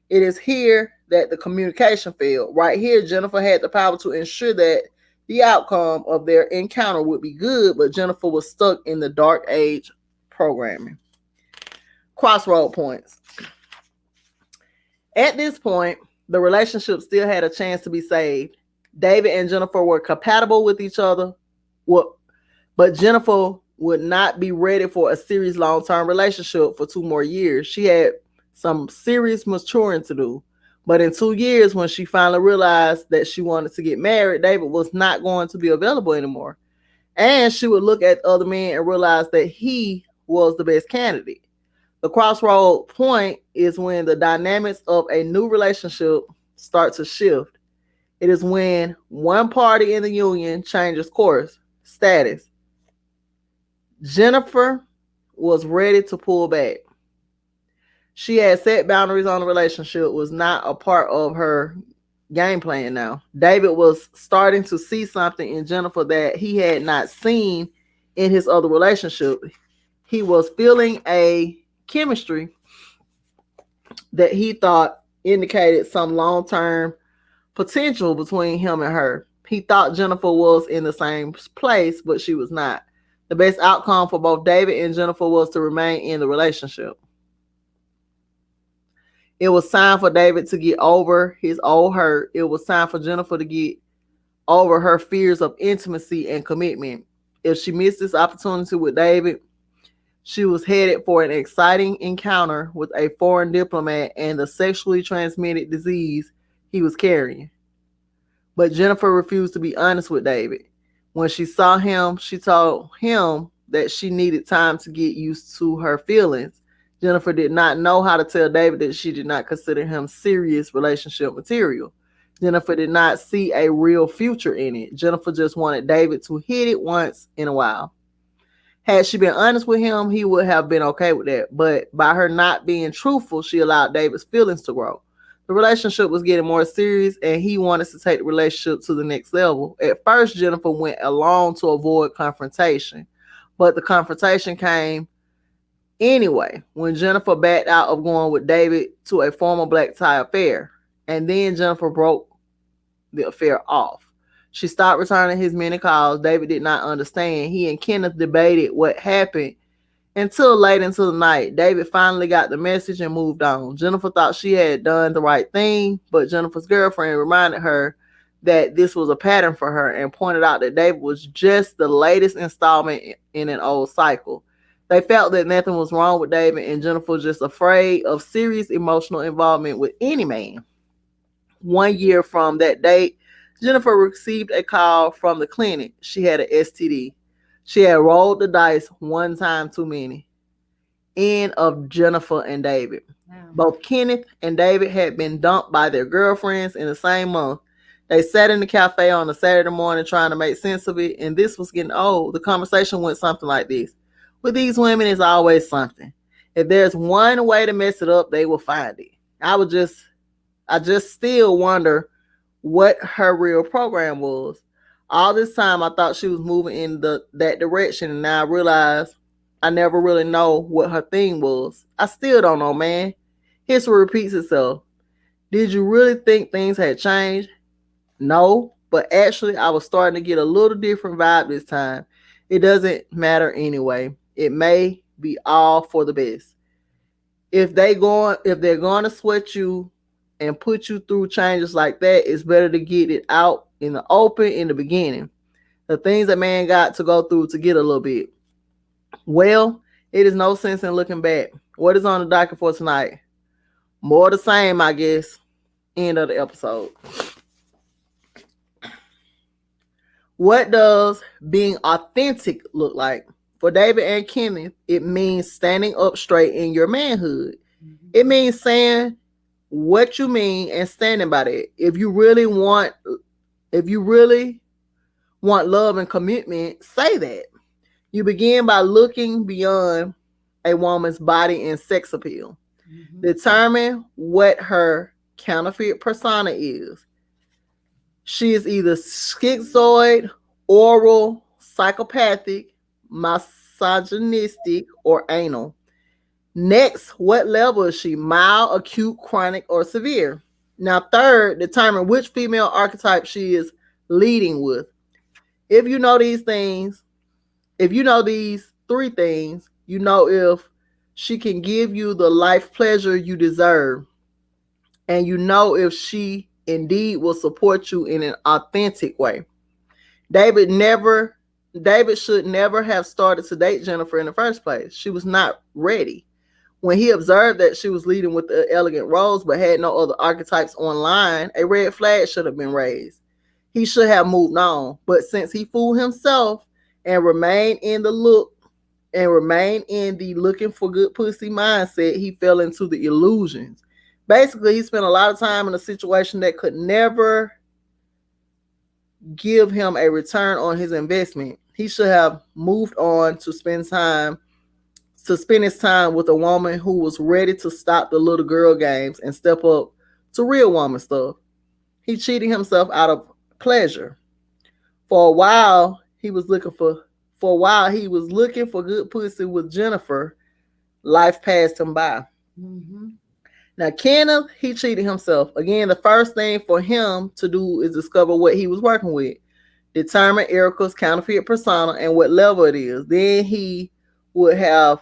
It is here that the communication failed. Right here, Jennifer had the power to ensure that the outcome of their encounter would be good, but Jennifer was stuck in the dark age programming. Crossroad points. At this point, the relationship still had a chance to be saved. David and Jennifer were compatible with each other, but Jennifer would not be ready for a serious long-term relationship for 2 more years. She had some serious maturing to do. But in 2 years, when she finally realized that she wanted to get married, David was not going to be available anymore. And she would look at other men and realize that he was the best candidate. The crossroad point is when the dynamics of a new relationship start to shift. It is when one party in the union changes course, status. Jennifer was ready to pull back. She had set boundaries on the relationship, was not a part of her game plan now. David was starting to see something in Jennifer that he had not seen in his other relationship. He was feeling a chemistry that he thought indicated some long-term potential between him and her. He thought Jennifer was in the same place, but she was not. The best outcome for both David and Jennifer was to remain in the relationship. It was time for David to get over his old hurt. It was time for Jennifer to get over her fears of intimacy and commitment. If she missed this opportunity with David, she was headed for an exciting encounter with a foreign diplomat and the sexually transmitted disease he was carrying. But Jennifer refused to be honest with David. When she saw him, she told him that she needed time to get used to her feelings. Jennifer did not know how to tell David that she did not consider him serious relationship material. Jennifer did not see a real future in it. Jennifer just wanted David to hit it once in a while. Had she been honest with him, he would have been okay with that. But by her not being truthful, she allowed David's feelings to grow. The relationship was getting more serious, and he wanted to take the relationship to the next level. At first, Jennifer went along to avoid confrontation, but the confrontation came anyway when Jennifer backed out of going with David to a former black tie affair. And then Jennifer broke the affair off. She stopped returning his many calls. David did not understand. He and Kenneth debated what happened until late into the night. David finally got the message and moved on. Jennifer thought she had done the right thing, but Jennifer's girlfriend reminded her that this was a pattern for her and pointed out that David was just the latest installment in an old cycle. They felt that nothing was wrong with David, and Jennifer was just afraid of serious emotional involvement with any man. 1 year from that date, Jennifer received a call from the clinic. She had an STD. She had rolled the dice one time too many. End of Jennifer and David. Wow. Both Kenneth and David had been dumped by their girlfriends in the same month. They sat in the cafe on a Saturday morning trying to make sense of it, and this was getting old. The conversation went something like this. With these women, it's always something. If there's one way to mess it up, they will find it. I just still wonder what her real program was. All this time, I thought she was moving in that direction, and now I realize I never really know what her thing was. I still don't know, man. History repeats itself. Did you really think things had changed? No, but actually, I was starting to get a little different vibe this time. It doesn't matter anyway. It may be all for the best. If they're going to sweat you and put you through changes like that, it's better to get it out in the open in the beginning. The things that man got to go through to get a little bit. Well, it is no sense in looking back. What is on the docket for tonight? More the same, I guess. End of the episode. What does being authentic look like? For David and Kenneth, it means standing up straight in your manhood. It means saying what you mean and standing by that. If you really want love and commitment, say that. You begin by looking beyond a woman's body and sex appeal. Mm-hmm. Determine what her counterfeit persona is. She is either schizoid, oral, psychopathic, misogynistic, or anal. Next, what level is she? Mild, acute, chronic, or severe? Now, third, determine which female archetype she is leading with. If you know these things, if you know these three things, you know if she can give you the life pleasure you deserve. And you know if she indeed will support you in an authentic way. David should never have started to date Jennifer in the first place. She was not ready. When he observed that she was leading with the elegant rose but had no other archetypes online, a red flag should have been raised. He should have moved on. But since he fooled himself and remained in the looking for good pussy mindset, he fell into the illusions. Basically, he spent a lot of time in a situation that could never give him a return on his investment. He should have moved on to spend his time with a woman who was ready to stop the little girl games and step up to real woman stuff. He cheated himself out of pleasure. For a while he was looking for good pussy with Jennifer. Life passed him by. Mm-hmm. Now, Kenneth, he cheated himself. Again, the first thing for him to do is discover what he was working with. Determine Erica's counterfeit persona and what level it is. Then he would have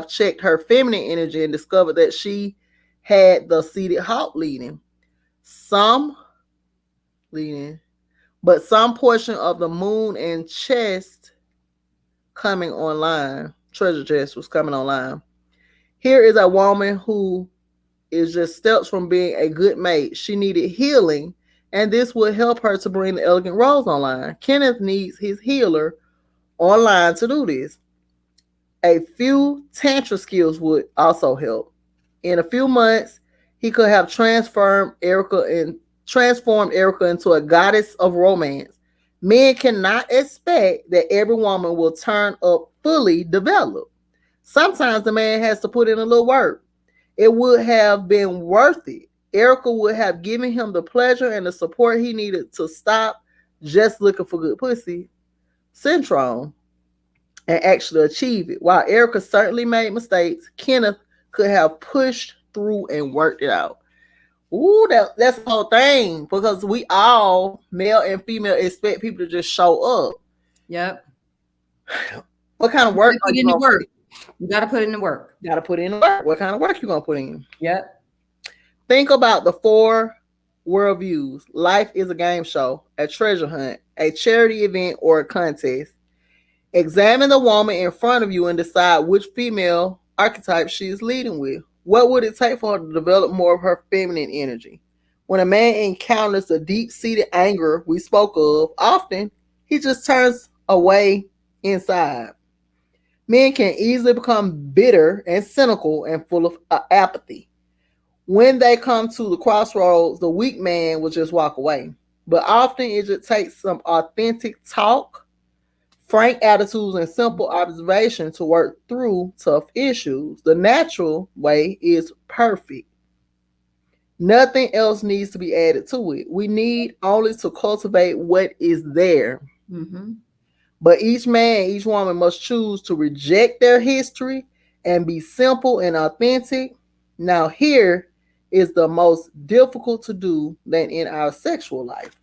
checked her feminine energy and discovered that she had the seated hawk leading. But some portion of the moon and chest coming online. Treasure chest was coming online. Here is a woman who is just steps from being a good mate. She needed healing, and this would help her to bring the elegant rose online. Kenneth needs his healer online to do this. A few tantra skills would also help. In a few months, he could have transformed Erica into a goddess of romance. Men cannot expect that every woman will turn up fully developed. Sometimes the man has to put in a little work. It would have been worth it. Erica would have given him the pleasure and the support he needed to stop just looking for good pussy syndrome and actually achieve it. While Erica certainly made mistakes, Kenneth could have pushed through and worked it out. Ooh, that's the whole thing because we all, male and female, expect people to just show up. Yep. What kind of You got work to are put you in the gonna put in? work. You got to put in the work. You gotta put in the work. What kind of work you gonna put in? Yep. Think about the four worldviews. Life is a game show, a treasure hunt, a charity event, or a contest. Examine the woman in front of you and decide which female archetype she is leading with. What would it take for her to develop more of her feminine energy? When a man encounters the deep seated anger we spoke of, often he just turns away inside. Men can easily become bitter and cynical and full of apathy. When they come to the crossroads, the weak man will just walk away. But often it just takes some authentic talk, frank attitudes, and simple observation to work through tough issues. The natural way is perfect. Nothing else needs to be added to it. We need only to cultivate what is there. Mm-hmm. But each man, each woman must choose to reject their history and be simple and authentic. Now, here is the most difficult to do than in our sexual life.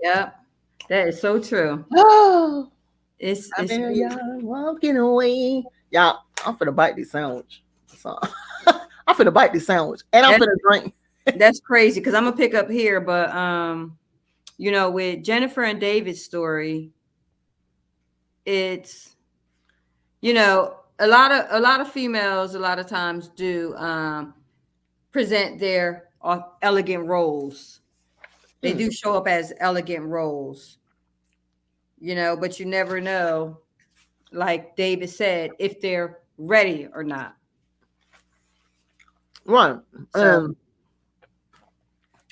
Yep. That is so true. Oh, I It's feel y'all walking away. Y'all, I'm finna bite this sandwich. So, I'm finna bite this sandwich and I'm that, finna drink. that's crazy because I'm gonna pick up here, but with Jennifer and David's story, it's a lot of females a lot of times do present their elegant roles. They Mm, do show up as elegant roles, but you never know, like David said, if they're ready or not. right. So,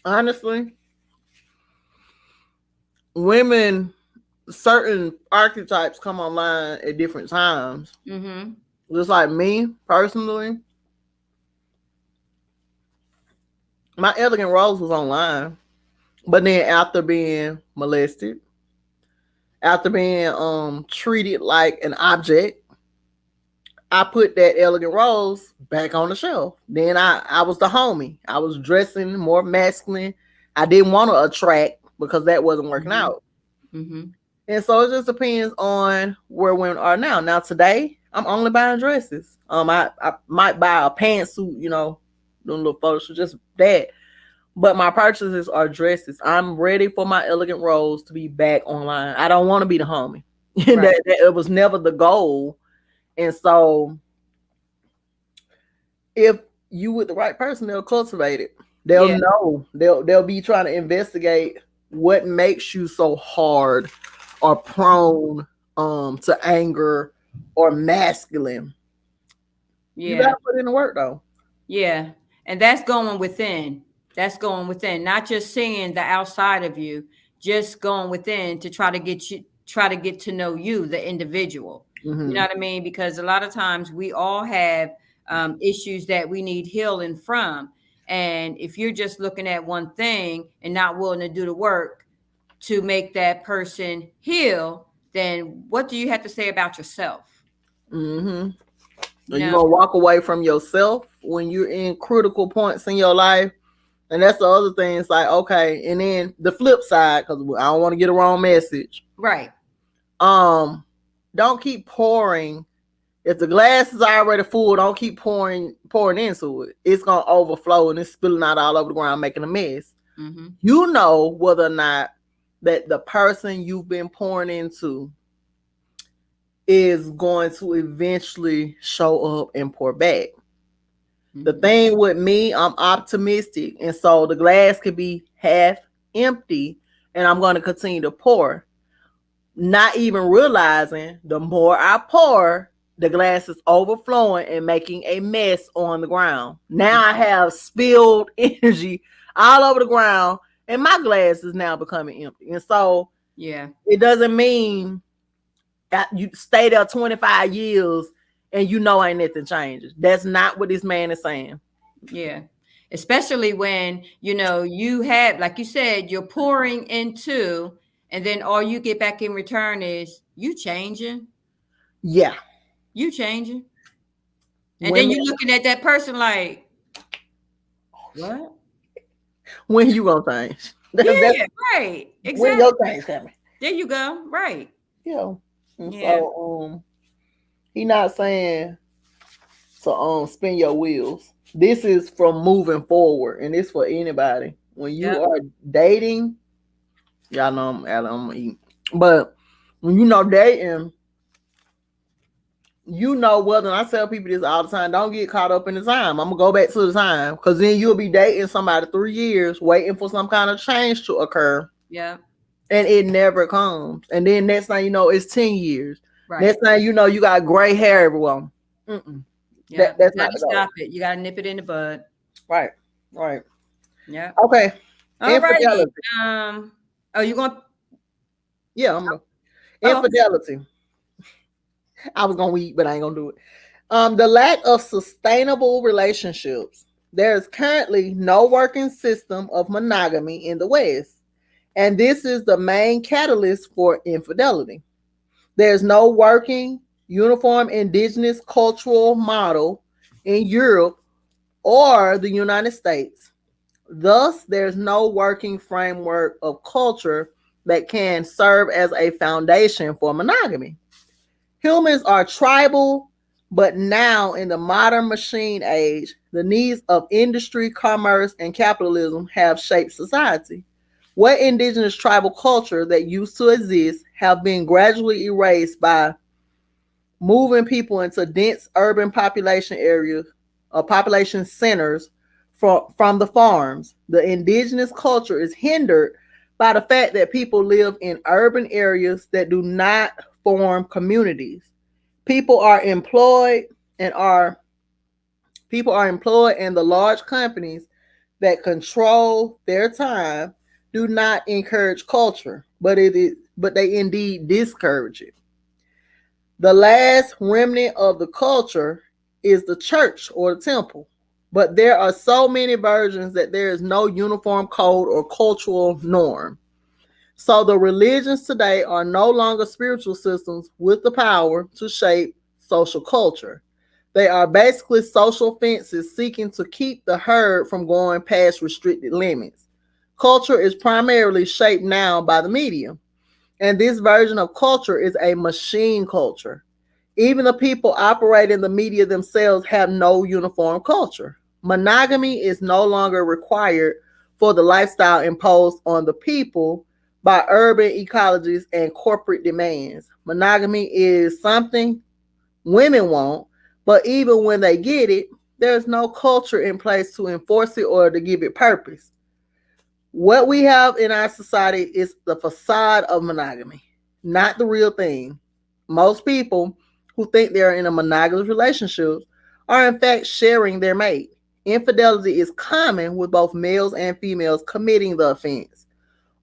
Honestly, women, certain archetypes come online at different times. mm-hmm, Just like me personally, my elegant rose was online, but then after being molested, after being treated like an object, I put that elegant rose back on the shelf. Then I was the homie. I was dressing more masculine. I didn't want to attract because that wasn't working mm-hmm, out. mm-hmm. And so it just depends on where women are now. Now today, I'm only buying dresses. I might buy a pantsuit, doing a little photo shoot, just that. But my purchases are dresses. I'm ready for my elegant rose to be back online. I don't want to be the homie. Right. that it was never the goal. And so if you with the right person, they'll cultivate it. They'll Yeah. know. They'll be trying to investigate what makes you so hard or prone to anger or masculine. You Yeah. gotta put in the work though. Yeah. And that's going within. That's going within, not just seeing the outside of you, just going within to try to get to know you, the individual. You know Hmm. what I mean? Because a lot of times we all have issues that we need healing from. And if you're just looking at one thing and not willing to do the work to make that person heal, then what do you have to say about yourself? Hmm. You And you're know? gonna walk away from yourself when you're in critical points in your life. And that's the other thing. It's like, okay, and then the flip side, because I don't want to get a wrong message. Right. Um, don't keep pouring. If the glass is already full, don't keep pouring into it. It's gonna overflow and it's spilling out all over the ground, making a mess. Mm-hmm. You know whether or not that the person you've been pouring into is going to eventually show up and pour back. The Mm-hmm. thing with me, I'm optimistic, and so the glass could be half empty, and I'm going to continue to pour, not even realizing the more I pour, the glass is overflowing and making a mess on the ground. Now I have spilled energy all over the ground, and my glass is now becoming empty. And so Yeah. it doesn't mean that you stay there 25 years and ain't nothing changes. That's not what this man is saying. Yeah. Especially when, you have, like you said, you're pouring into, and then all you get back in return is you changing, Yeah, you changing. And then women. you're looking at that person like, what? When you gonna change? That's Yeah, right. when your Exactly. change coming. There you go. Right. Yeah. And Yeah. so he not saying to spin your wheels. This is from moving forward, and it's for anybody. When you Yep. are dating, y'all know I'm eating, but when you know dating, you know whether, and I tell people this all the time, don't get caught up in the time. I'm gonna go back to the time because then you'll be dating somebody 3 years waiting for some kind of change to occur, Yep. and it never comes. And then next thing you know, it's 10 years. Next Right. thing you know, you got gray hair everyone. Mm-mm. Yep. You That's not gotta the goal. stop it. You gotta nip it in the bud. Right. Right. Yep. Okay. All righty. Infidelity. Oh, you going? Yeah, I'm gonna Oh, okay. infidelity. I was gonna eat, but I ain't gonna do it. The lack of sustainable relationships. There is currently no working system of monogamy in the West, and this is the main catalyst for infidelity. There's no working uniform indigenous cultural model in Europe or the United States. Thus, there's no working framework of culture that can serve as a foundation for monogamy. Humans are tribal, but now in the modern machine age, the needs of industry, commerce, and capitalism have shaped society. What indigenous tribal culture that used to exist have been gradually erased by moving people into dense urban population areas or population centers from the farms. The indigenous culture is hindered by the fact that people live in urban areas that do not form communities. People are employed and are people are employed and the large companies that control their time do not encourage culture, but they indeed discourage it. The last remnant of the culture is the church or the temple. But there are so many versions that there is no uniform code or cultural norm. So the religions today are no longer spiritual systems with the power to shape social culture. They are basically social fences seeking to keep the herd from going past restricted limits. Culture is primarily shaped now by the media, and this version of culture is a machine culture. Even the people operating the media themselves have no uniform culture. Monogamy is no longer required for the lifestyle imposed on the people by urban ecologies and corporate demands. Monogamy is something women want, but even when they get it, there's no culture in place to enforce it or to give it purpose. What we have in our society is the facade of monogamy, not the real thing. Most people who think they're in a monogamous relationship are in fact sharing their mate. Infidelity is common with both males and females committing the offense.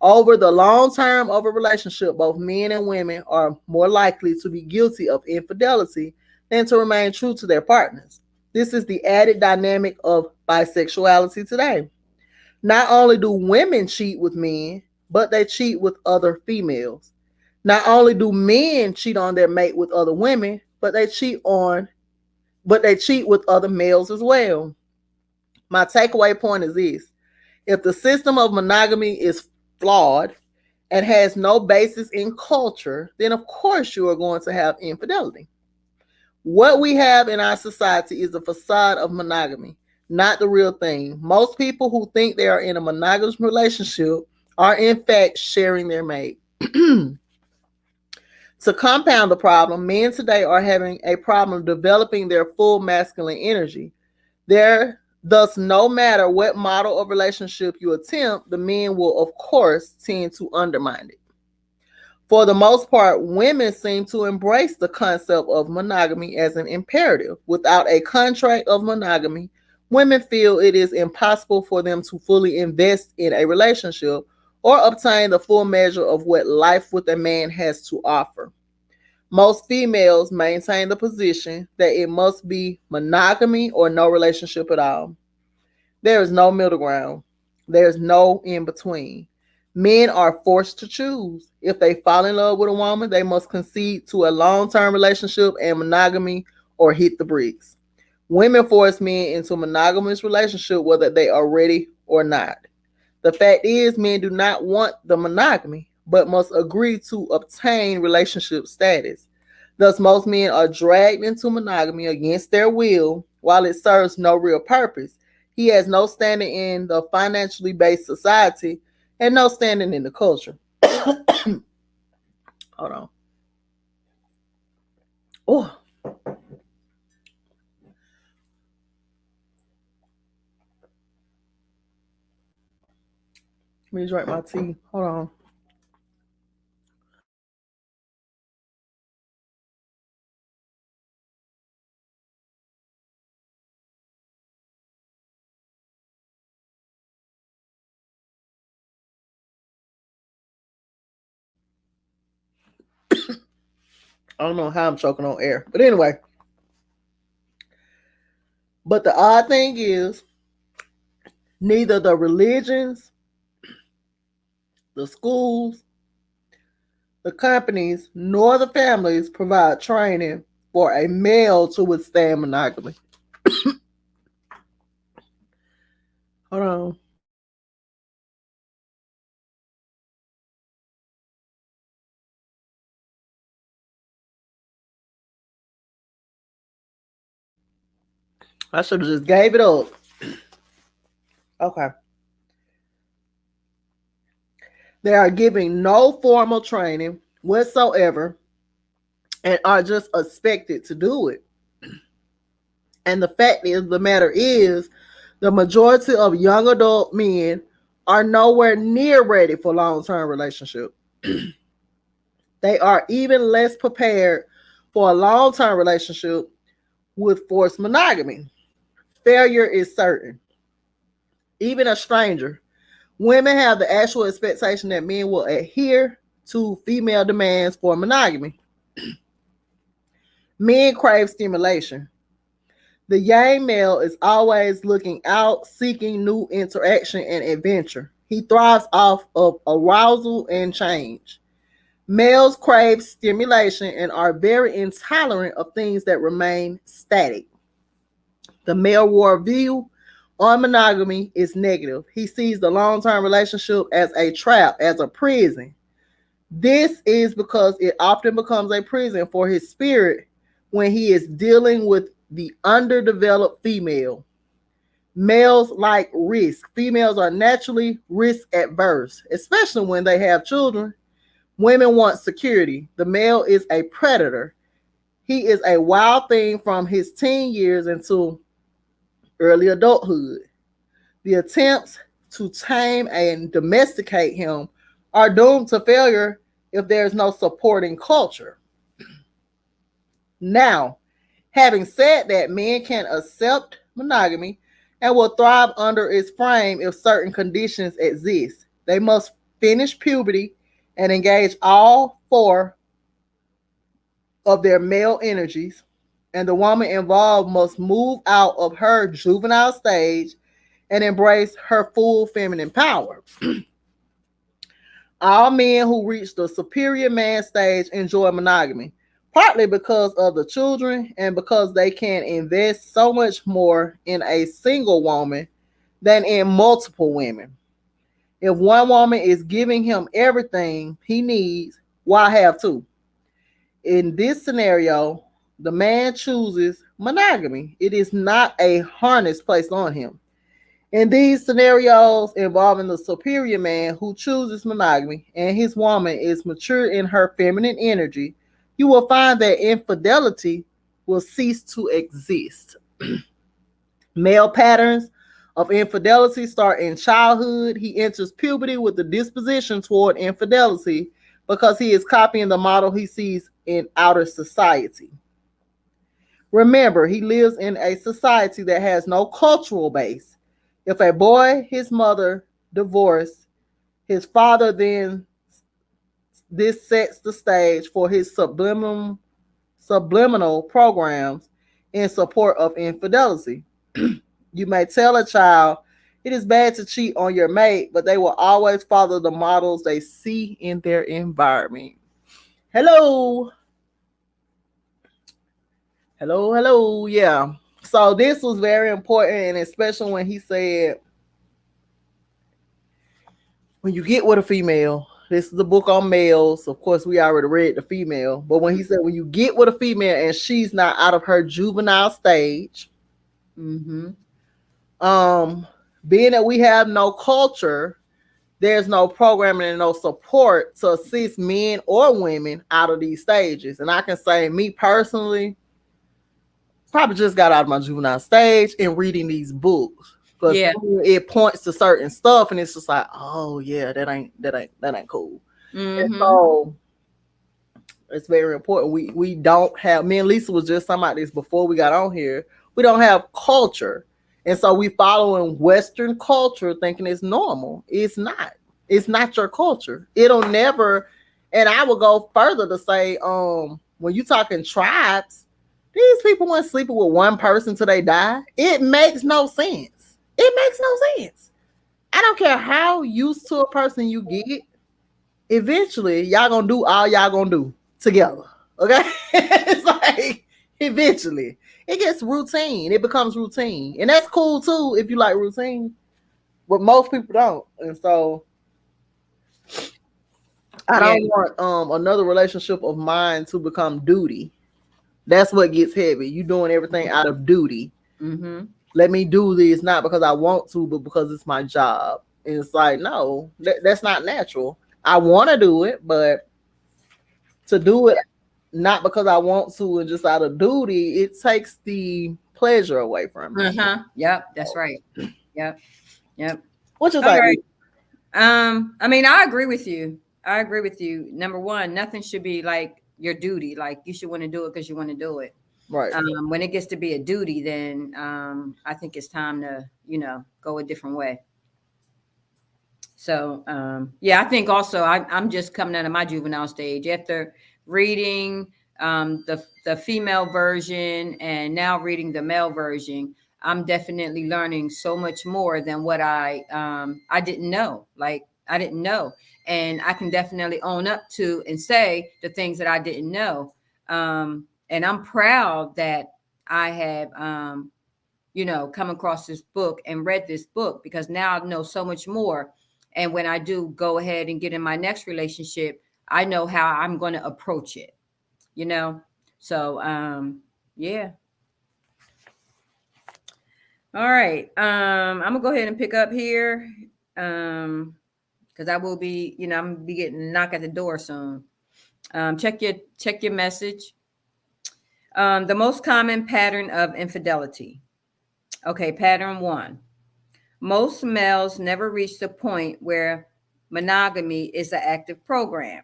Over the long term of a relationship, both men and women are more likely to be guilty of infidelity than to remain true to their partners. This is the added dynamic of bisexuality today. Not only do women cheat with men, but they cheat with other females. Not only do men cheat on their mate with other women, but they cheat with other males as well. My takeaway point is this: if the system of monogamy is flawed and has no basis in culture, then of course you are going to have infidelity. What we have in our society is the facade of monogamy, not the real thing. Most people who think they are in a monogamous relationship are in fact sharing their mate. To compound the problem, men today are having a problem developing their full masculine energy. Thus, no matter what model of relationship you attempt, the men will, of course, tend to undermine it. For the most part, women seem to embrace the concept of monogamy as an imperative. Without a contract of monogamy, women feel it is impossible for them to fully invest in a relationship or obtain the full measure of what life with a man has to offer. Most females maintain the position that it must be monogamy or no relationship at all. There is no middle ground. There's no in between. Men are forced to choose. If they fall in love with a woman, they must concede to a long term relationship and monogamy or hit the bricks. Women force men into monogamous relationship whether they are ready or not. The fact is, men do not want the monogamy, but must agree to obtain relationship status. Thus, most men are dragged into monogamy against their will while it serves no real purpose. He has no standing in the financially based society and no standing in the culture. Hold on. Oh, let me drink my tea. Hold on. I don't know how I'm choking on air. But anyway, but the odd thing is, neither the religions, the schools, the companies, nor the families provide training for a male to withstand monogamy. Hold on. I should have just gave it up. Okay. They are giving no formal training whatsoever and are just expected to do it. And the fact is, the matter is, the majority of young adult men are nowhere near ready for long term relationship. They are even less prepared for a long term relationship with forced monogamy. Failure is certain. Even a stranger. Women have the actual expectation that men will adhere to female demands for monogamy. Men crave stimulation. The yang male is always looking out, seeking new interaction and adventure. He thrives off of arousal and change. Males crave stimulation and are very intolerant of things that remain static. The male worldview on monogamy is negative. He sees the long term relationship as a trap, as a prison. This is because it often becomes a prison for his spirit when he is dealing with the underdeveloped female. Males like risk. Females are naturally risk adverse, especially when they have children. Women want security. The male is a predator. He is a wild thing from his teen years into early adulthood. The attempts to tame and domesticate him are doomed to failure if there's no supporting culture. Now, having said that, men can accept monogamy and will thrive under its frame if certain conditions exist. They must finish puberty and engage all four of their male energies, and the woman involved must move out of her juvenile stage and embrace her full feminine power. All men who reach the superior man stage enjoy monogamy, partly because of the children and because they can invest so much more in a single woman than in multiple women. If one woman is giving him everything he needs, why have two? In this scenario, the man chooses monogamy. It is not a harness placed on him. In these scenarios involving the superior man who chooses monogamy and his woman is mature in her feminine energy, you will find that infidelity will cease to exist. Male patterns of infidelity start in childhood. He enters puberty with a disposition toward infidelity because he is copying the model he sees in outer society. Remember, he lives in a society that has no cultural base. If a boy, his mother divorced, his father then this sets the stage for his subliminal programs in support of infidelity. You may tell a child it is bad to cheat on your mate, but they will always follow the models they see in their environment. Hello. Hello, hello. Yeah. So this was very important, and especially when he said when you get with a female, this is a book on males. Of course, we already read the female, but when he said when you get with a female and she's not out of her juvenile stage, Mm-hmm. um, being that we have no culture, there's no programming and no support to assist men or women out of these stages. And I can say, me personally, probably just got out of my juvenile stage and reading these books because Yeah. it points to certain stuff, and it's just like, oh yeah, that ain't cool. And Mm-hmm. so it's very important. We don't have, me and Lisa was just talking about this before we got on here. We don't have culture. And so we following Western culture thinking it's normal. It's not. It's not your culture. It'll never, and I will go further to say, when you talking tribes, these people weren't sleeping with one person till they die. It makes no sense. It makes no sense. I don't care how used to a person you get, eventually y'all gonna do all y'all gonna do together. Okay? It's like eventually it gets routine. It becomes routine. And that's cool too if you like routine. But most people don't. And so I Yeah. don't want another relationship of mine to become duty. That's what gets heavy. You doing everything out of duty. Mm-hmm. Let me do this not because I want to, but because it's my job. And it's like, no, that's not natural. I want to do it, but to do it not because I want to and just out of duty, it takes the pleasure away from me. Uh-huh. Yep. That's right. Yep. Yep. What you All think? right. I mean, I agree with you. I agree with you. Number one, nothing should be like your duty. Like you should want to do it because you want to do it. Right. When it gets to be a duty, then I think it's time to, go a different way. So yeah, I think also I'm just coming out of my juvenile stage after reading the female version and now reading the male version. I'm definitely learning so much more than what I didn't know. Like I didn't know, and I can definitely own up to and say the things that I didn't know. And I'm proud that I have come across this book and read this book because now I know so much more. And when I do go ahead and get in my next relationship, I know how I'm going to approach it, you know? So, yeah. All right. I'm gonna go ahead and pick up here. Because I will be, I'm gonna be getting a knock at the door soon. Check your message. The most common pattern of infidelity. Okay, pattern one. Most males never reach the point where monogamy is an active program.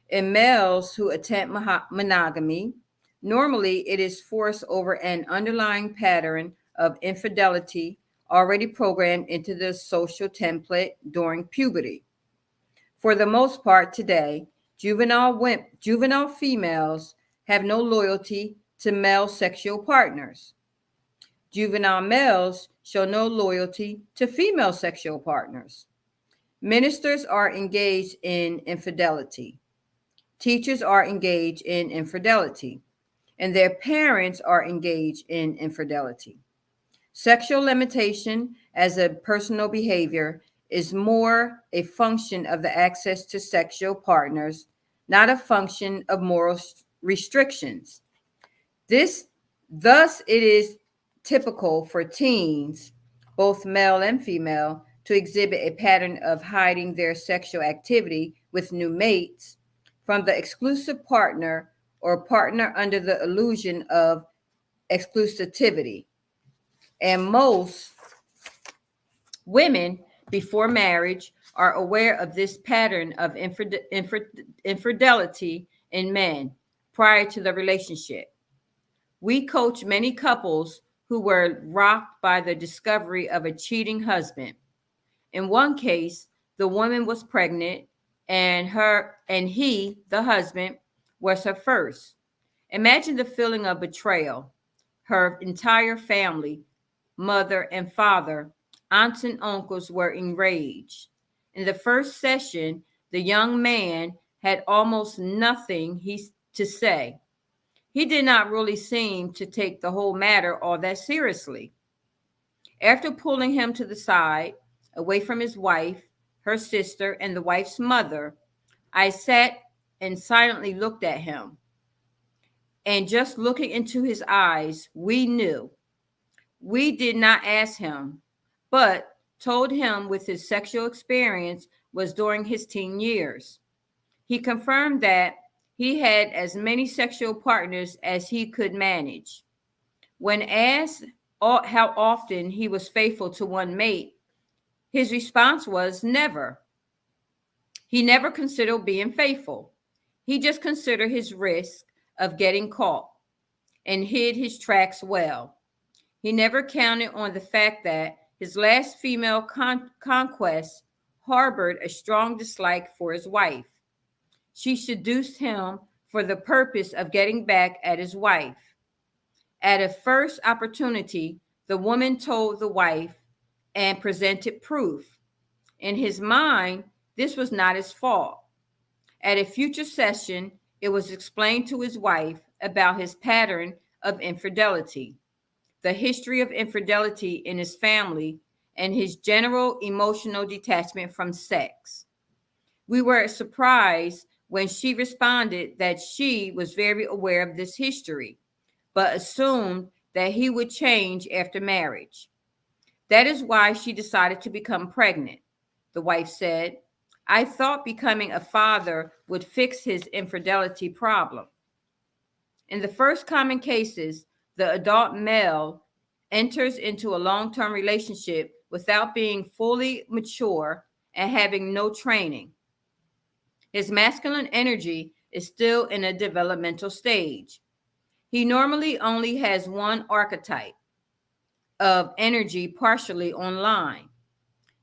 In males who attempt monogamy, normally it is forced over an underlying pattern of infidelity already programmed into the social template during puberty. For the most part today, juvenile females have no loyalty to male sexual partners. Juvenile males show no loyalty to female sexual partners. Ministers are engaged in infidelity. Teachers are engaged in infidelity. And their parents are engaged in infidelity. Sexual limitation as a personal behavior is more a function of the access to sexual partners, not a function of moral restrictions. This, thus, it is typical for teens, both male and female, to exhibit a pattern of hiding their sexual activity with new mates from the exclusive partner or partner under the illusion of exclusivity. And most women before marriage are aware of this pattern of infidelity in men prior to the relationship. We coach many couples who were rocked by the discovery of a cheating husband. In one case, the woman was pregnant and he, the husband, was her first. Imagine the feeling of betrayal. Her entire family, mother and father, aunts and uncles were enraged. In the first session, the young man had almost nothing to say. He did not really seem to take the whole matter all that seriously. After pulling him to the side, away from his wife, her sister, and the wife's mother, I sat and silently looked at him. And just looking into his eyes, we knew. We did not ask him, but told him with his sexual experience was during his teen years. He confirmed that he had as many sexual partners as he could manage. When asked how often he was faithful to one mate, his response was never. He never considered being faithful. He just considered his risk of getting caught and hid his tracks well. He never counted on the fact that his last female conquest harbored a strong dislike for his wife. She seduced him for the purpose of getting back at his wife. At a first opportunity, the woman told the wife and presented proof. In his mind, this was not his fault. At a future session, it was explained to his wife about his pattern of infidelity, the history of infidelity in his family, and his general emotional detachment from sex. We were surprised when she responded that she was very aware of this history, but assumed that he would change after marriage. That is why she decided to become pregnant. The wife said, I thought becoming a father would fix his infidelity problem. In the first common cases, the adult male enters into a long term relationship without being fully mature and having no training. His masculine energy is still in a developmental stage. He normally only has one archetype of energy partially online.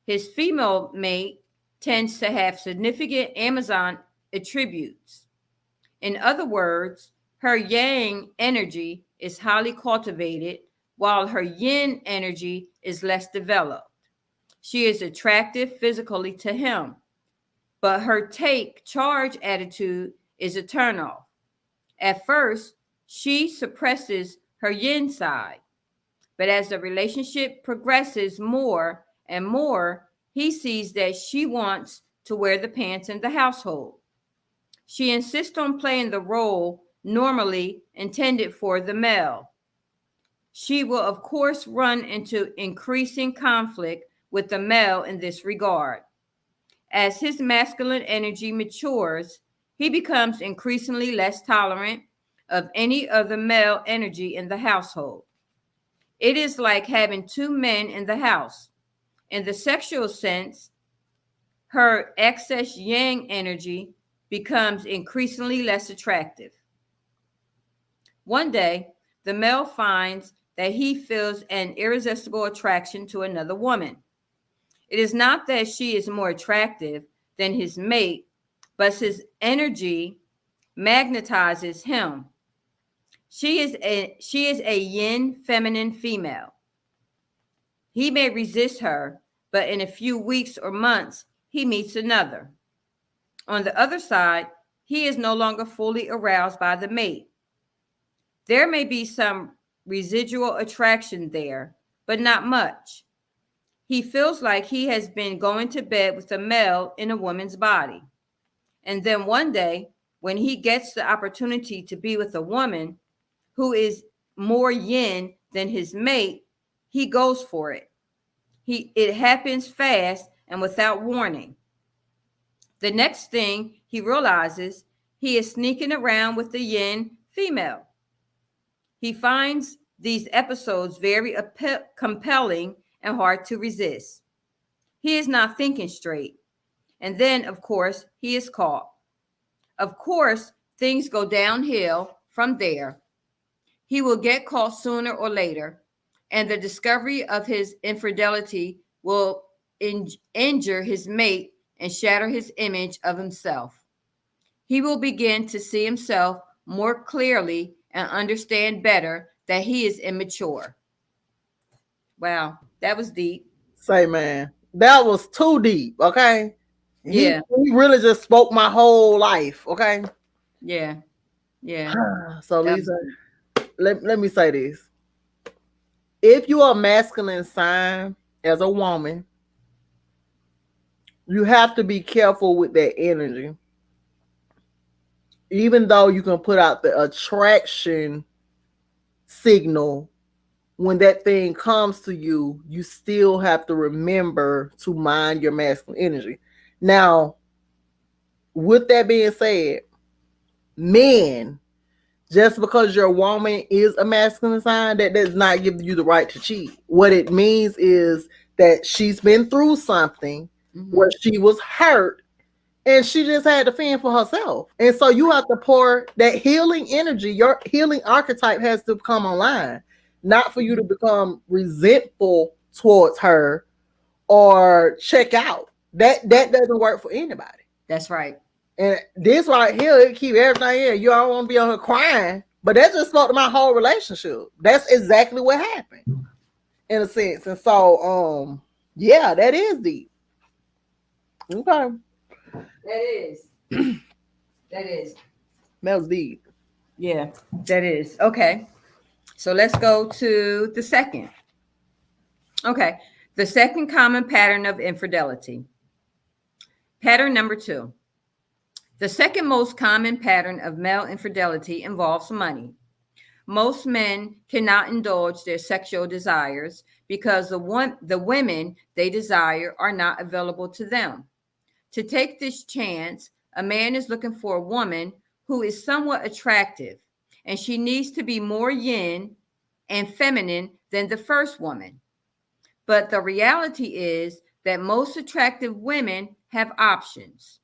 His female mate tends to have significant Amazon attributes. In other words, her yang energy is highly cultivated, while her yin energy is less developed. She is attractive physically to him, but her take charge attitude is a turnoff. At first, she suppresses her yin side, but as the relationship progresses more and more, he sees that she wants to wear the pants in the household. She insists on playing the role normally intended for the male. She will, of course, run into increasing conflict with the male in this regard. As his masculine energy matures, he becomes increasingly less tolerant of any other male energy in the household. It is like having two men in the house. In the sexual sense, her excess yang energy becomes increasingly less attractive. One day, the male finds that he feels an irresistible attraction to another woman. It is not that she is more attractive than his mate, but his energy magnetizes him. She is a yin feminine female. He may resist her, but in a few weeks or months, he meets another. On the other side, he is no longer fully aroused by the mate. There may be some residual attraction there, but not much. He feels like he has been going to bed with a male in a woman's body. And then one day, when he gets the opportunity to be with a woman who is more yin than his mate, he goes for it. It happens fast and without warning. The next thing he realizes, he is sneaking around with the yin female. He finds these episodes very compelling and hard to resist. He is not thinking straight. And then, of course, he is caught. Of course, things go downhill from there. He will get caught sooner or later, and the discovery of his infidelity will injure his mate and shatter his image of himself. He will begin to see himself more clearly and understand better that he is immature. Wow, that was deep. Say, man, that was too deep. Okay, he Yeah, he really just spoke my whole life. Okay, yeah, yeah. so That was Lisa, deep. let me say this: if you are a masculine sign as a woman, You have to be careful with that energy. Even though you can put out the attraction signal, when that thing comes to you, you still have to remember to mind your masculine energy. Now, with that being said, men, just because your woman is a masculine sign, that does not give you the right to cheat. What it means is that she's been through something where Mm-hmm. she was hurt and she just had to fend for herself. And so you have to pour that healing energy. Your healing archetype has to come online, not for you to Mm-hmm. become resentful towards her or check out. That doesn't work for anybody. That's right. And this right here, it keep everything in. You don't want to be on her crying, but that just spoke to my whole relationship. That's exactly what happened, in a sense. And so, yeah, that is deep. Okay, That is. That is. that was deep. Yeah, that is. Okay. So let's go to the second. Okay. The second common pattern of infidelity. Pattern number two. The second most common pattern of male infidelity involves money. Most men cannot indulge their sexual desires because the women they desire are not available to them. To take this chance, a man is looking for a woman who is somewhat attractive, and she needs to be more yin and feminine than the first woman. But the reality is that most attractive women have options,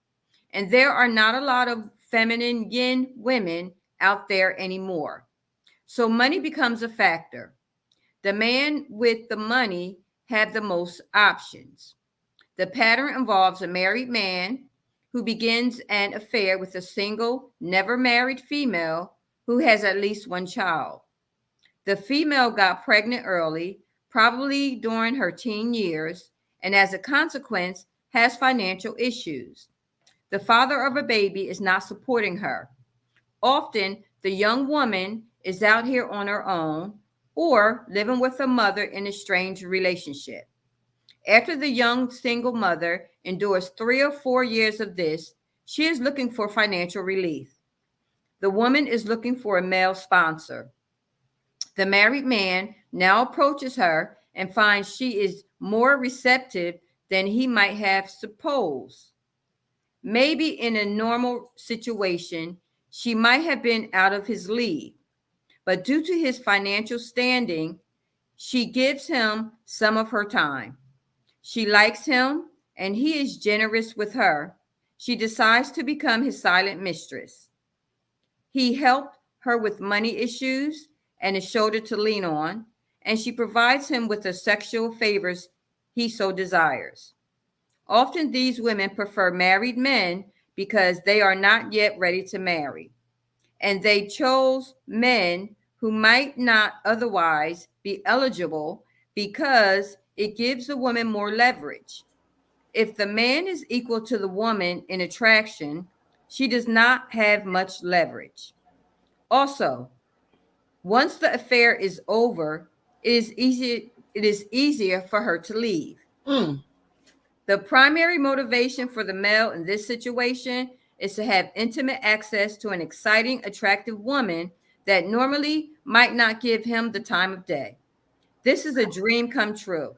and there are not a lot of feminine yin women out there anymore. So money becomes a factor. The man with the money have the most options. The pattern involves a married man who begins an affair with a single, never married female who has at least one child. The female got pregnant early, probably during her teen years, and as a consequence, has financial issues. The father of a baby is not supporting her. Often, the young woman is out here on her own or living with a mother in a strange relationship. After the young single mother endures 3 or 4 years of this, she is looking for financial relief. The woman is looking for a male sponsor. The married man now approaches her and finds she is more receptive than he might have supposed. Maybe in a normal situation, she might have been out of his league, but due to his financial standing, she gives him some of her time. She likes him and he is generous with her. She decides to become his silent mistress. He helped her with money issues and a shoulder to lean on, and she provides him with the sexual favors he so desires. Often these women prefer married men because they are not yet ready to marry, and they chose men who might not otherwise be eligible because it gives the woman more leverage. If the man is equal to the woman in attraction, she does not have much leverage. Also, once the affair is over, it is easier for her to leave. Mm, The primary motivation for the male in this situation is to have intimate access to an exciting, attractive woman that normally might not give him the time of day. This is a dream come true.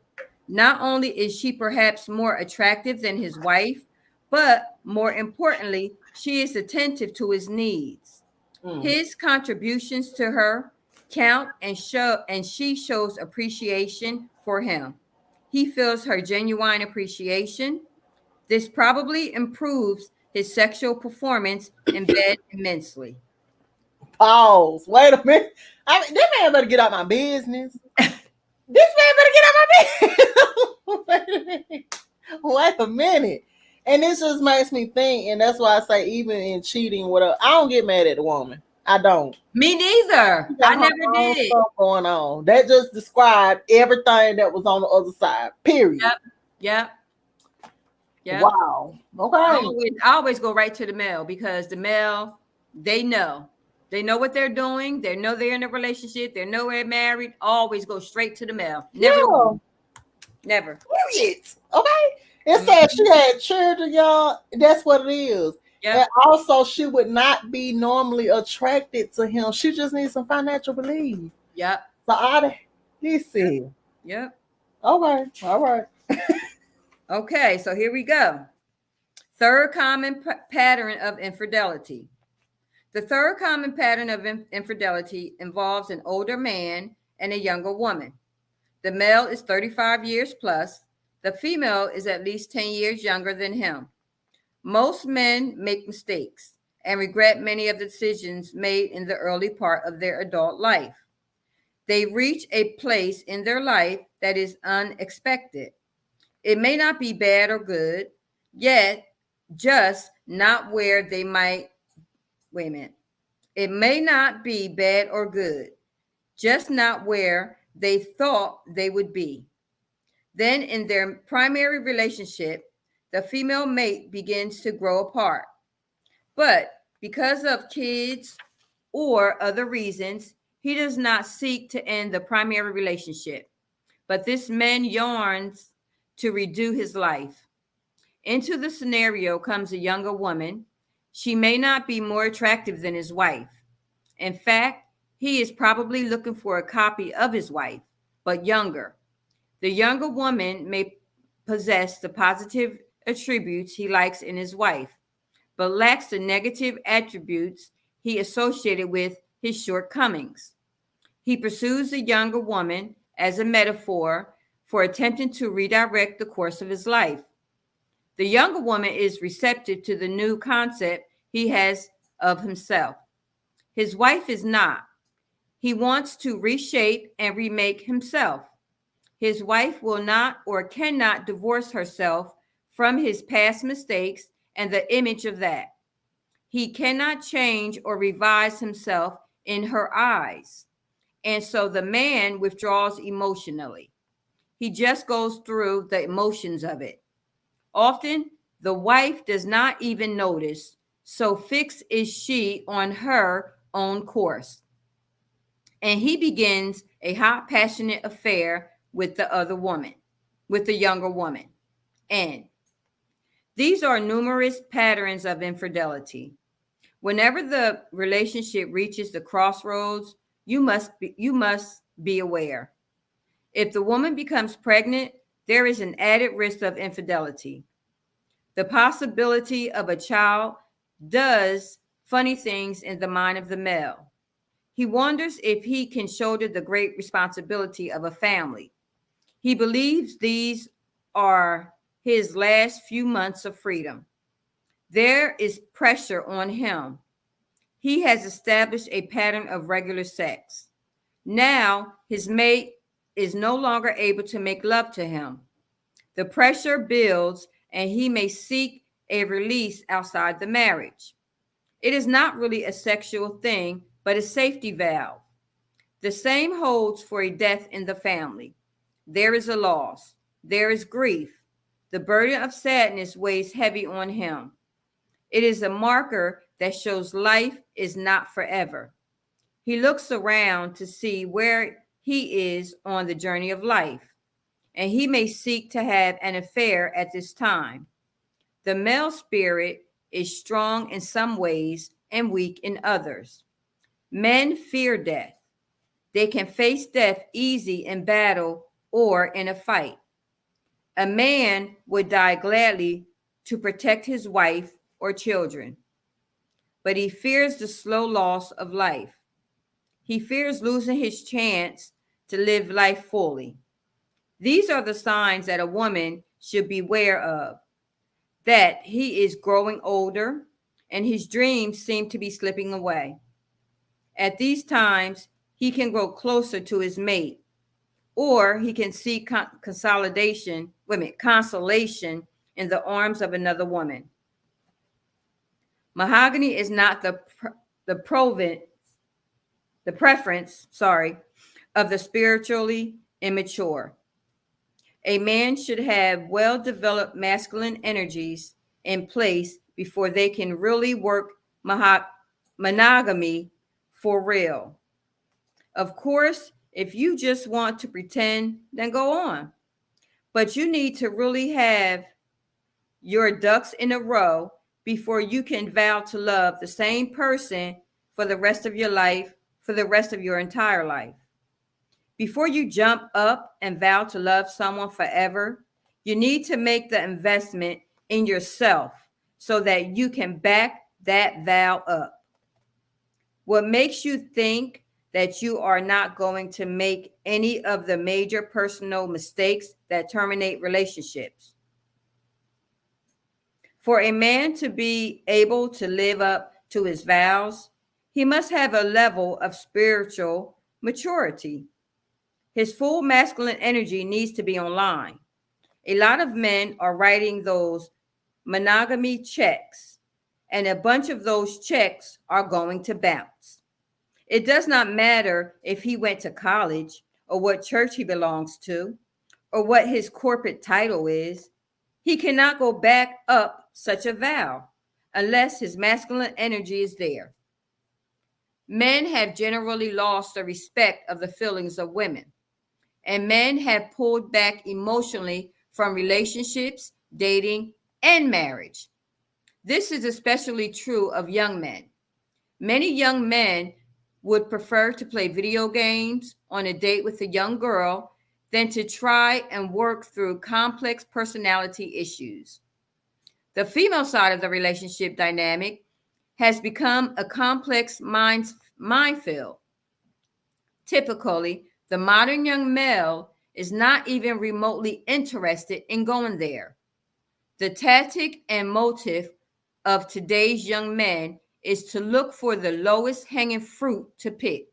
Not only is she perhaps more attractive than his wife, but more importantly, she is attentive to his needs. mm. His contributions to her count and she shows appreciation for him. He feels her genuine appreciation. This probably improves his sexual performance in bed immensely. Pause. Wait a minute. I mean, this man better get out my business. This man better get out my business. Wait a minute. Wait a minute. And this just makes me think, and that's why I say, even in cheating, whatever, I don't get mad at the woman. I don't. Me neither. She I got her never own did. stuff going on. That just described everything that was on the other side. Period. Yep. Yep. Yep. Wow. Okay. I always go right to the male because the male, they know. They know what they're doing. They know they're in a relationship. They know they're married. Always go straight to the male. Never the Yeah. woman. Never. Period. Okay. It said Mhm. she had children, y'all. That's what it is. And Yep. also, she would not be normally attracted to him. She just needs some financial relief. Yep. So I, Yep. listen. Yep. Okay, all right. Okay, so here we go. Third common pattern of infidelity. The third common pattern of infidelity involves an older man and a younger woman. The male is 35 years plus. The female is at least 10 years younger than him. Most men make mistakes and regret many of the decisions made in the early part of their adult life. They reach a place in their life that is unexpected. It may not be bad or good, yet just not where they might. Wait a minute. It may not be bad or good, just not where they thought they would be. Then, in their primary relationship, the female mate begins to grow apart. But because of kids or other reasons, he does not seek to end the primary relationship. But this man yearns to redo his life. Into the scenario comes a younger woman. She may not be more attractive than his wife. In fact, he is probably looking for a copy of his wife, but younger. The younger woman may possess the positive attributes he likes in his wife, but lacks the negative attributes he associated with his shortcomings. He pursues the younger woman as a metaphor for attempting to redirect the course of his life. The younger woman is receptive to the new concept he has of himself. His wife is not. He wants to reshape and remake himself. His wife will not or cannot divorce herself from his past mistakes and the image of that. He cannot change or revise himself in her eyes. And so the man withdraws emotionally. He just goes through the emotions of it. Often, the wife does not even notice, so fixed is she on her own course. And he begins a hot, passionate affair with the other woman, with the younger woman. And these are numerous patterns of infidelity. Whenever the relationship reaches the crossroads, you must be aware. If the woman becomes pregnant, there is an added risk of infidelity. The possibility of a child does funny things in the mind of the male. He wonders if he can shoulder the great responsibility of a family. He believes these are his last few months of freedom. There is pressure on him. He has established a pattern of regular sex. Now, his mate is no longer able to make love to him. The pressure builds, and he may seek a release outside the marriage. It is not really a sexual thing, but a safety valve. The same holds for a death in the family. There is a loss, there is grief. The burden of sadness weighs heavy on him. It is a marker that shows life is not forever. He looks around to see where he is on the journey of life, and he may seek to have an affair at this time. The male spirit is strong in some ways and weak in others. Men fear death. They can face death easy in battle or in a fight. A man would die gladly to protect his wife or children, but he fears the slow loss of life. He fears losing his chance to live life fully. These are the signs that a woman should beware of, that he is growing older and his dreams seem to be slipping away. At these times, he can grow closer to his mate, or he can seek consolation in the arms of another woman. Mahogany is not the province, the preference, sorry, of the spiritually immature. A man should have well developed masculine energies in place before they can really work monogamy for real. Of course, if you just want to pretend, then go on. But you need to really have your ducks in a row before you can vow to love the same person for the rest of your life, for the rest of your entire life. Before you jump up and vow to love someone forever, you need to make the investment in yourself so that you can back that vow up. What makes you think that you are not going to make any of the major personal mistakes that terminate relationships? For a man to be able to live up to his vows, he must have a level of spiritual maturity. His full masculine energy needs to be online. A lot of men are writing those monogamy checks, and a bunch of those checks are going to bounce. It does not matter if he went to college or what church he belongs to or what his corporate title is. He cannot go back up such a vow unless his masculine energy is there. Men have generally lost the respect of the feelings of women, and men have pulled back emotionally from relationships, dating, and marriage. This is especially true of young men. Many young men would prefer to play video games on a date with a young girl than to try and work through complex personality issues. The female side of the relationship dynamic has become a complex minefield. Typically, the modern young male is not even remotely interested in going there. The tactic and motive of today's young men is to look for the lowest hanging fruit to pick.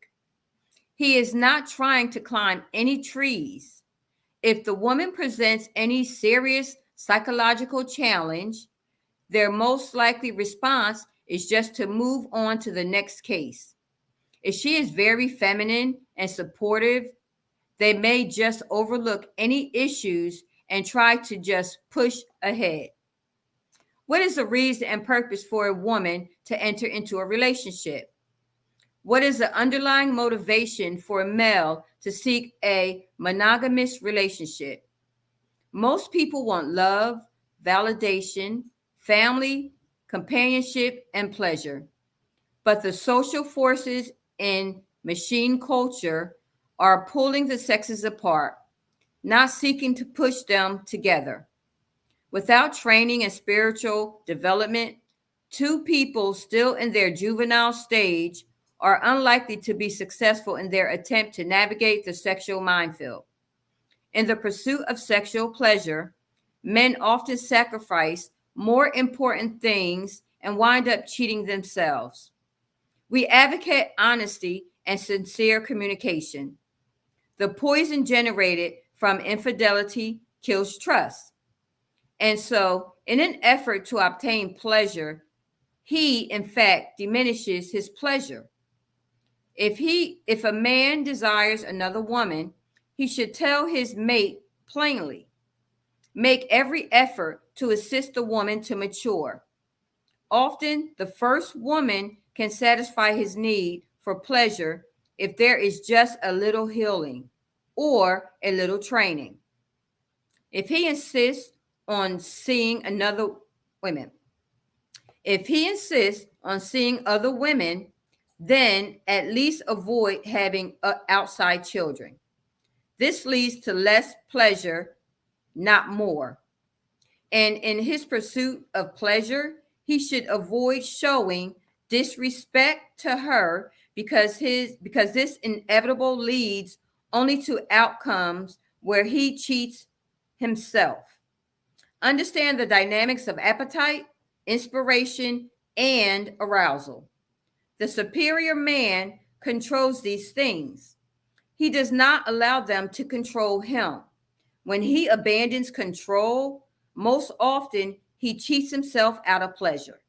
He is not trying to climb any trees. If the woman presents any serious psychological challenge, their most likely response is just to move on to the next case. If she is very feminine and supportive, they may just overlook any issues and try to just push ahead. What is the reason and purpose for a woman to enter into a relationship? What is the underlying motivation for a male to seek a monogamous relationship? Most people want love, validation, family, companionship, and pleasure. But the social forces in machine culture are pulling the sexes apart, not seeking to push them together. Without training and spiritual development, two people still in their juvenile stage are unlikely to be successful in their attempt to navigate the sexual minefield. In the pursuit of sexual pleasure, men often sacrifice more important things and wind up cheating themselves. We advocate honesty and sincere communication. The poison generated from infidelity kills trust. And so, in an effort to obtain pleasure, he in fact diminishes his pleasure. If a man desires another woman, he should tell his mate plainly. Make every effort to assist the woman to mature. Often, the first woman can satisfy his need for pleasure if there is just a little healing or a little training. If he insists on seeing another women, if he insists on seeing other women, then at least avoid having outside children. This leads to less pleasure, not more. And in his pursuit of pleasure, he should avoid showing disrespect to her because this inevitable leads only to outcomes where he cheats himself. Understand the dynamics of appetite, inspiration, and arousal. The superior man controls these things. He does not allow them to control him. When he abandons control, most often he cheats himself out of pleasure.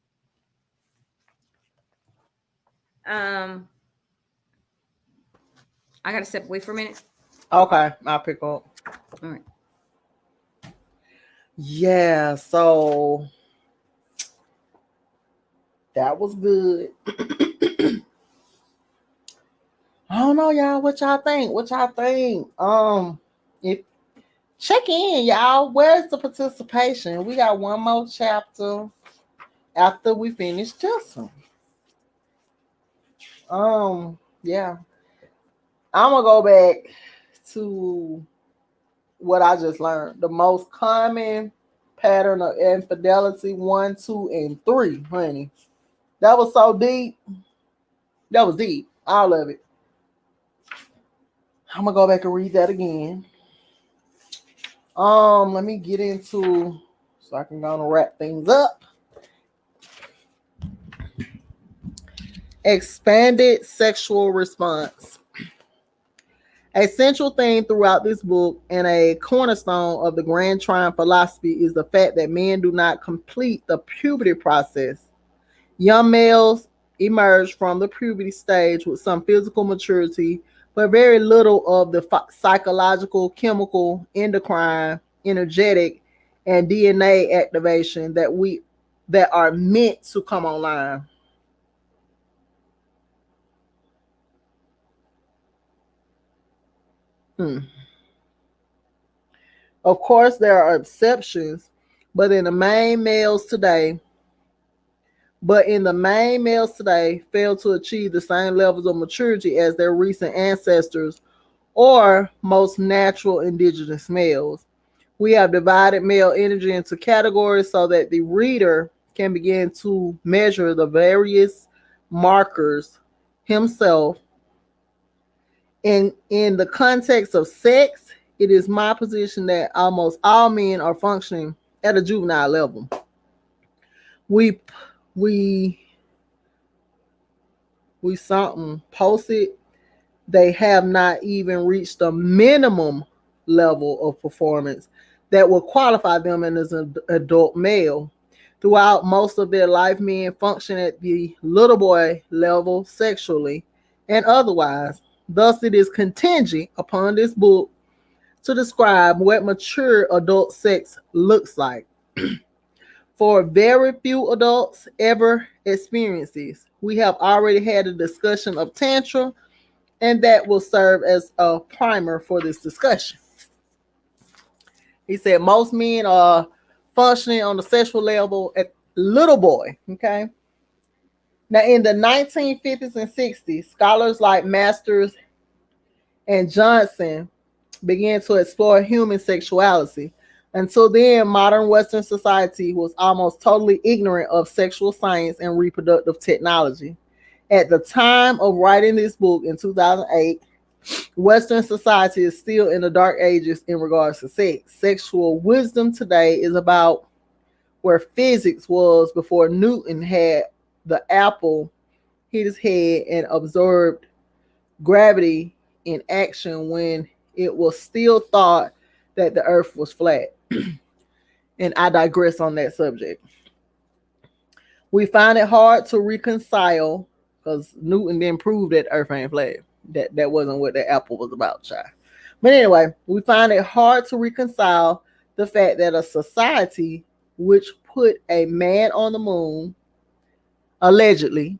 Um, I gotta step away for a minute. Okay, I'll pick up. All right. Yeah, so that was good. I don't know, y'all. What y'all think? If Check in, y'all. Where's the participation? We got one more chapter after we finish this one. Yeah. I'm gonna go back to what I just learned. The most common pattern of infidelity, 1, 2, and 3, honey. That was so deep. That was deep. All of it. I'm gonna go back and read that again. Let me get into so I can go and wrap things up. Expanded sexual response. A central theme throughout this book and a cornerstone of the Grand Trine philosophy is the fact that men do not complete the puberty process. Young males emerge from the puberty stage with some physical maturity, but very little of the psychological, chemical, endocrine, energetic, and DNA activation that are meant to come online. Hmm. Of course, there are exceptions, but in the main males today, fail to achieve the same levels of maturity as their recent ancestors or most natural indigenous males. We have divided male energy into categories so that the reader can begin to measure the various markers himself. In the context of sex, it is my position that almost all men are functioning at a juvenile level. We we we something posted they have not even reached the minimum level of performance that will qualify them as an adult male. Throughout most of their life, men function at the little boy level sexually and otherwise. Thus, it is contingent upon this book to describe what mature adult sex looks like. For very few adults ever experience this. We have already had a discussion of Tantra, and that will serve as a primer for this discussion. He said most men are functioning on the sexual level at little boy. Okay. Now, in the 1950s and 60s, scholars like Masters and Johnson began to explore human sexuality. Until then, modern Western society was almost totally ignorant of sexual science and reproductive technology. At the time of writing this book in 2008, Western society is still in the dark ages in regards to sex. Sexual wisdom today is about where physics was before Newton had the apple hit his head and absorbed gravity in action when it was still thought that the earth was flat. And I digress on that subject. We find it hard to reconcile because Newton didn't prove that Earth ain't flat. That wasn't what the apple was about, child. But anyway, we find it hard to reconcile the fact that a society which put a man on the moon, allegedly,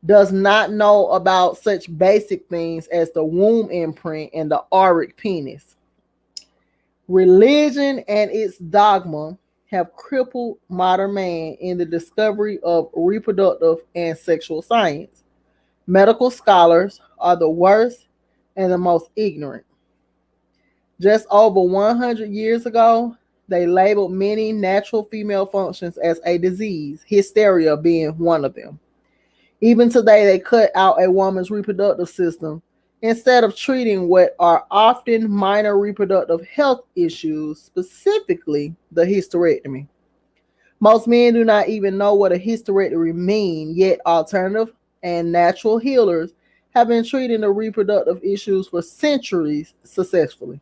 does not know about such basic things as the womb imprint and the auric penis. Religion and its dogma have crippled modern man in the discovery of reproductive and sexual science. Medical scholars are the worst and the most ignorant. Just over 100 years ago, they labeled many natural female functions as a disease, hysteria being one of them. Even today, they cut out a woman's reproductive system instead of treating what are often minor reproductive health issues, specifically the hysterectomy. Most men do not even know what a hysterectomy means, yet alternative and natural healers have been treating the reproductive issues for centuries successfully.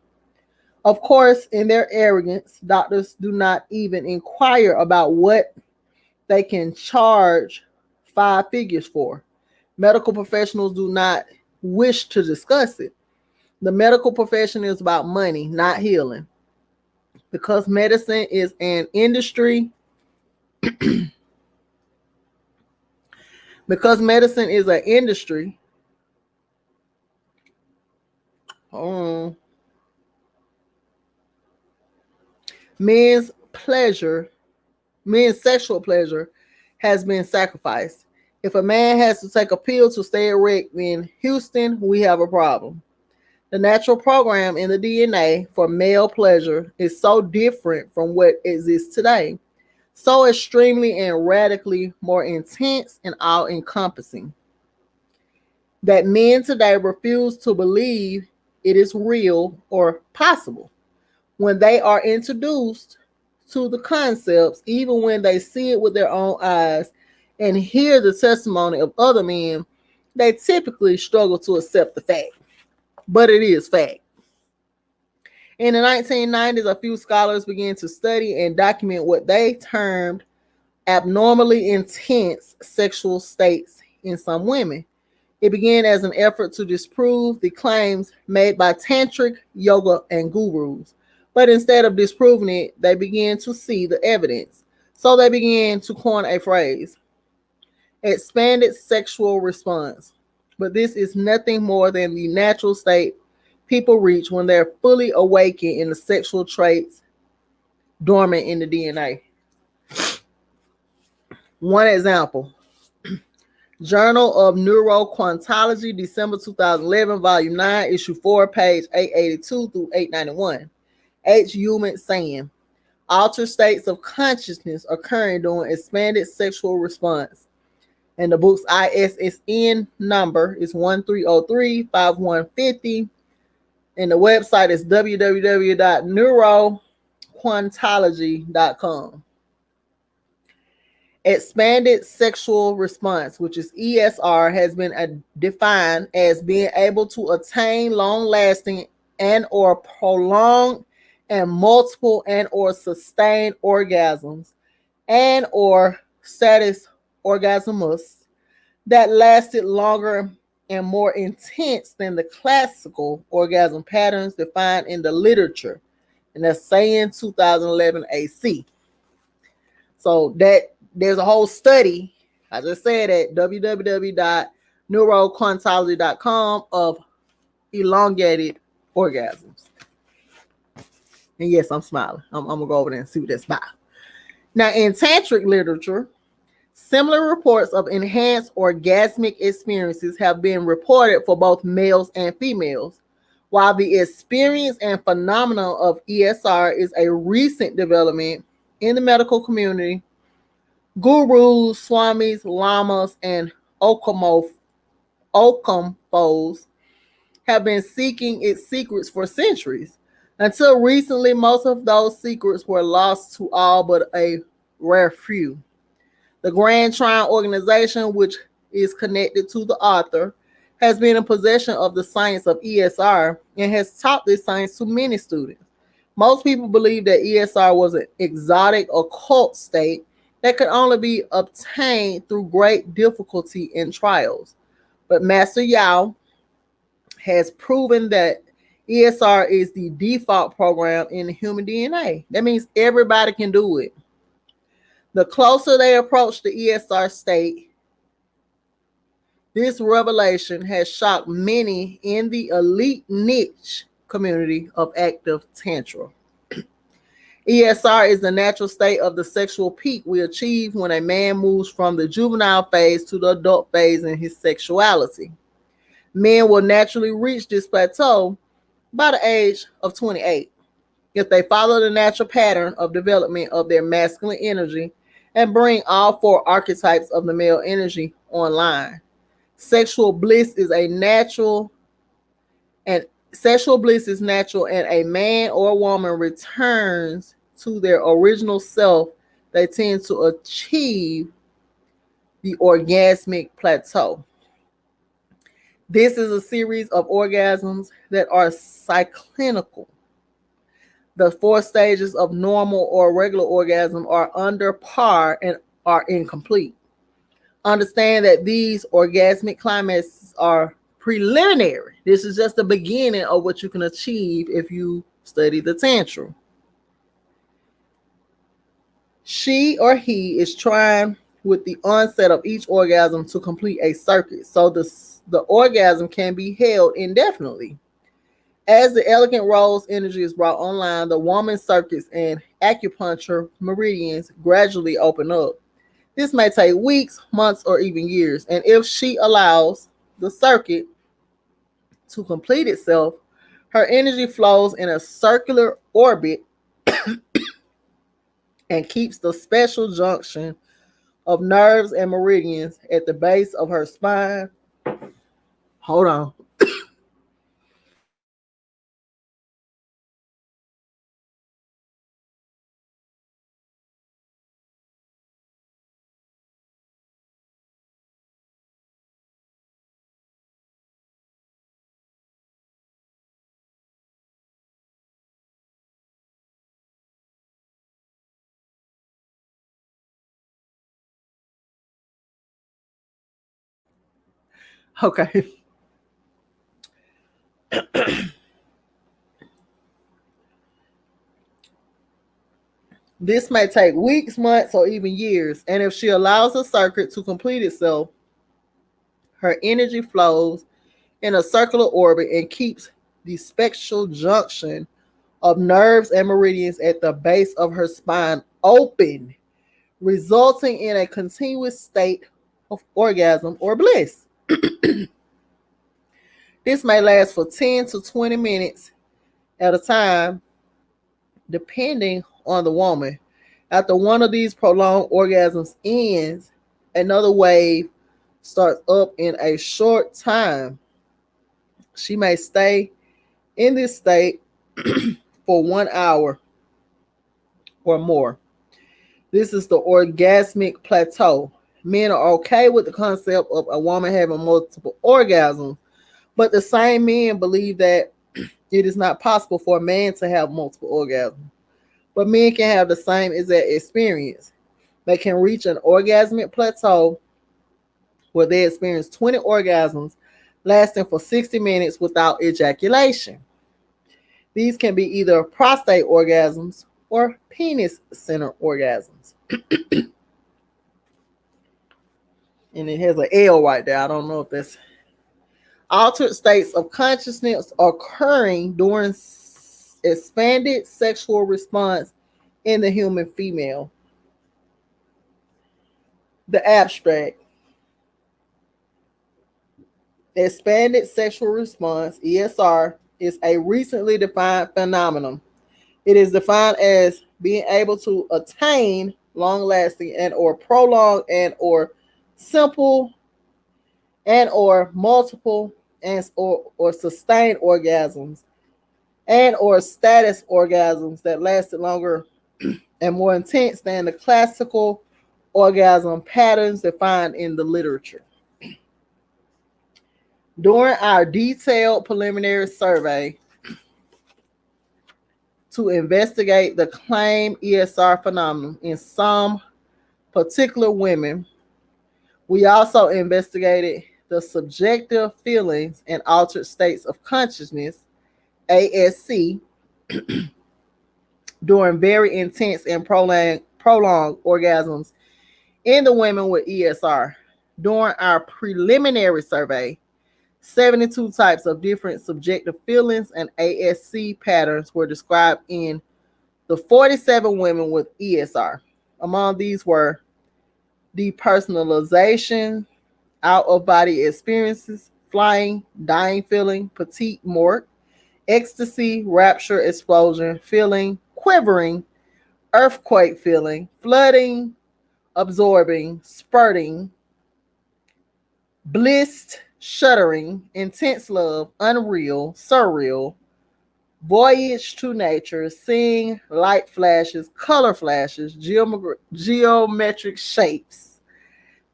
Of course, in their arrogance, doctors do not even inquire about what they can charge five figures for. Medical professionals do not wish to discuss it. The medical profession is about money, not healing. Because medicine is an industry, because medicine is an industry, hold on. Men's pleasure, men's sexual pleasure has been sacrificed. If a man has to take a pill to stay erect, then Houston, we have a problem. The natural program in the DNA for male pleasure is so different from what exists today, so extremely and radically more intense and all encompassing, that men today refuse to believe it is real or possible. When they are introduced to the concepts, even when they see it with their own eyes and hear the testimony of other men, they typically struggle to accept the fact. But it is fact. In the 1990s, a few scholars began to study and document what they termed abnormally intense sexual states in some women. It began as an effort to disprove the claims made by tantric yoga and gurus. But instead of disproving it, they began to see the evidence. So they began to coin a phrase, expanded sexual response. But this is nothing more than the natural state people reach when they're fully awakened in the sexual traits dormant in the DNA. One example, Journal of Neuroquantology, December 2011, Volume 9, Issue 4, page 882 through 891. H. Human saying, altered states of consciousness occurring during expanded sexual response. And the book's ISSN number is 1303-5150. And the website is www.neuroquantology.com. Expanded sexual response, which is ESR, has been defined as being able to attain long-lasting and or prolonged and multiple and or sustained orgasms and or status orgasmus that lasted longer and more intense than the classical orgasm patterns defined in the literature. And that's saying 2011 AC. So that there's a whole study, I just said at www.neuroquantology.com of elongated orgasms. And yes, I'm smiling. I'm gonna go over there and see what that's about. Now, in tantric literature, similar reports of enhanced orgasmic experiences have been reported for both males and females. While the experience and phenomenon of ESR is a recent development in the medical community, gurus, swamis, lamas, and okamfos have been seeking its secrets for centuries. Until recently, most of those secrets were lost to all but a rare few. The Grand Trine organization, which is connected to the author, has been in possession of the science of ESR and has taught this science to many students. Most people believe that ESR was an exotic occult state that could only be obtained through great difficulty and trials. But Master Yao has proven that ESR is the default program in the human DNA. That means everybody can do it. The closer they approach the ESR state, this revelation has shocked many in the elite niche community of active tantra. ESR is the natural state of the sexual peak we achieve when a man moves from the juvenile phase to the adult phase in his sexuality. Men will naturally reach this plateau by the age of 28 if they follow the natural pattern of development of their masculine energy and bring all four archetypes of the male energy online. Sexual bliss is natural, and a man or woman returns to their original self, they tend to achieve the orgasmic plateau. This is a series of orgasms that are cyclical. The four stages of normal or regular orgasm are under par and are incomplete. Understand that these orgasmic climaxes are preliminary. This is just the beginning of what you can achieve if you study the Tantra. She or he is trying with the onset of each orgasm to complete a circuit, so the orgasm can be held indefinitely. As the elegant rose energy is brought online, the woman's circuits and acupuncture meridians gradually open up. This may take weeks, months, or even years. And if she allows the circuit to complete itself, her energy flows in a circular orbit and keeps the special junction of nerves and meridians at the base of her spine. Hold on. Okay. This may take weeks, months, or even years. And if she allows the circuit to complete itself, her energy flows in a circular orbit and keeps the spectral junction of nerves and meridians at the base of her spine open, resulting in a continuous state of orgasm or bliss. This may last for 10 to 20 minutes at a time, depending on the woman. After one of these prolonged orgasms ends, another wave starts up in a short time. She may stay in this state for 1 hour or more. This is the orgasmic plateau. Men are okay with the concept of a woman having multiple orgasms, but the same men believe that it is not possible for a man to have multiple orgasms. But men can have the same exact experience. They can reach an orgasmic plateau where they experience 20 orgasms lasting for 60 minutes without ejaculation. These can be either prostate orgasms or penis center orgasms. And it has an L right there. I don't know if that's altered states of consciousness occurring during expanded sexual response in the human female. The abstract: expanded sexual response, ESR, is a recently defined phenomenon. It is defined as being able to attain long-lasting and or prolonged and or simple and or multiple and or sustained orgasms and or status orgasms that lasted longer and more intense than the classical orgasm patterns defined in the literature. During our detailed preliminary survey to investigate the claimed ESR phenomenon in some particular women, we also investigated the subjective feelings and altered states of consciousness, ASC, during very intense and prolonged orgasms in the women with ESR. During our preliminary survey, 72 types of different subjective feelings and ASC patterns were described in the 47 women with ESR. Among these were depersonalization, out of body experiences, flying, dying feeling, petite mort, ecstasy, rapture, explosion, feeling, quivering, earthquake feeling, flooding, absorbing, spurting, bliss, shuddering, intense love, unreal, surreal, voyage to nature, seeing light flashes, color flashes, geometric shapes,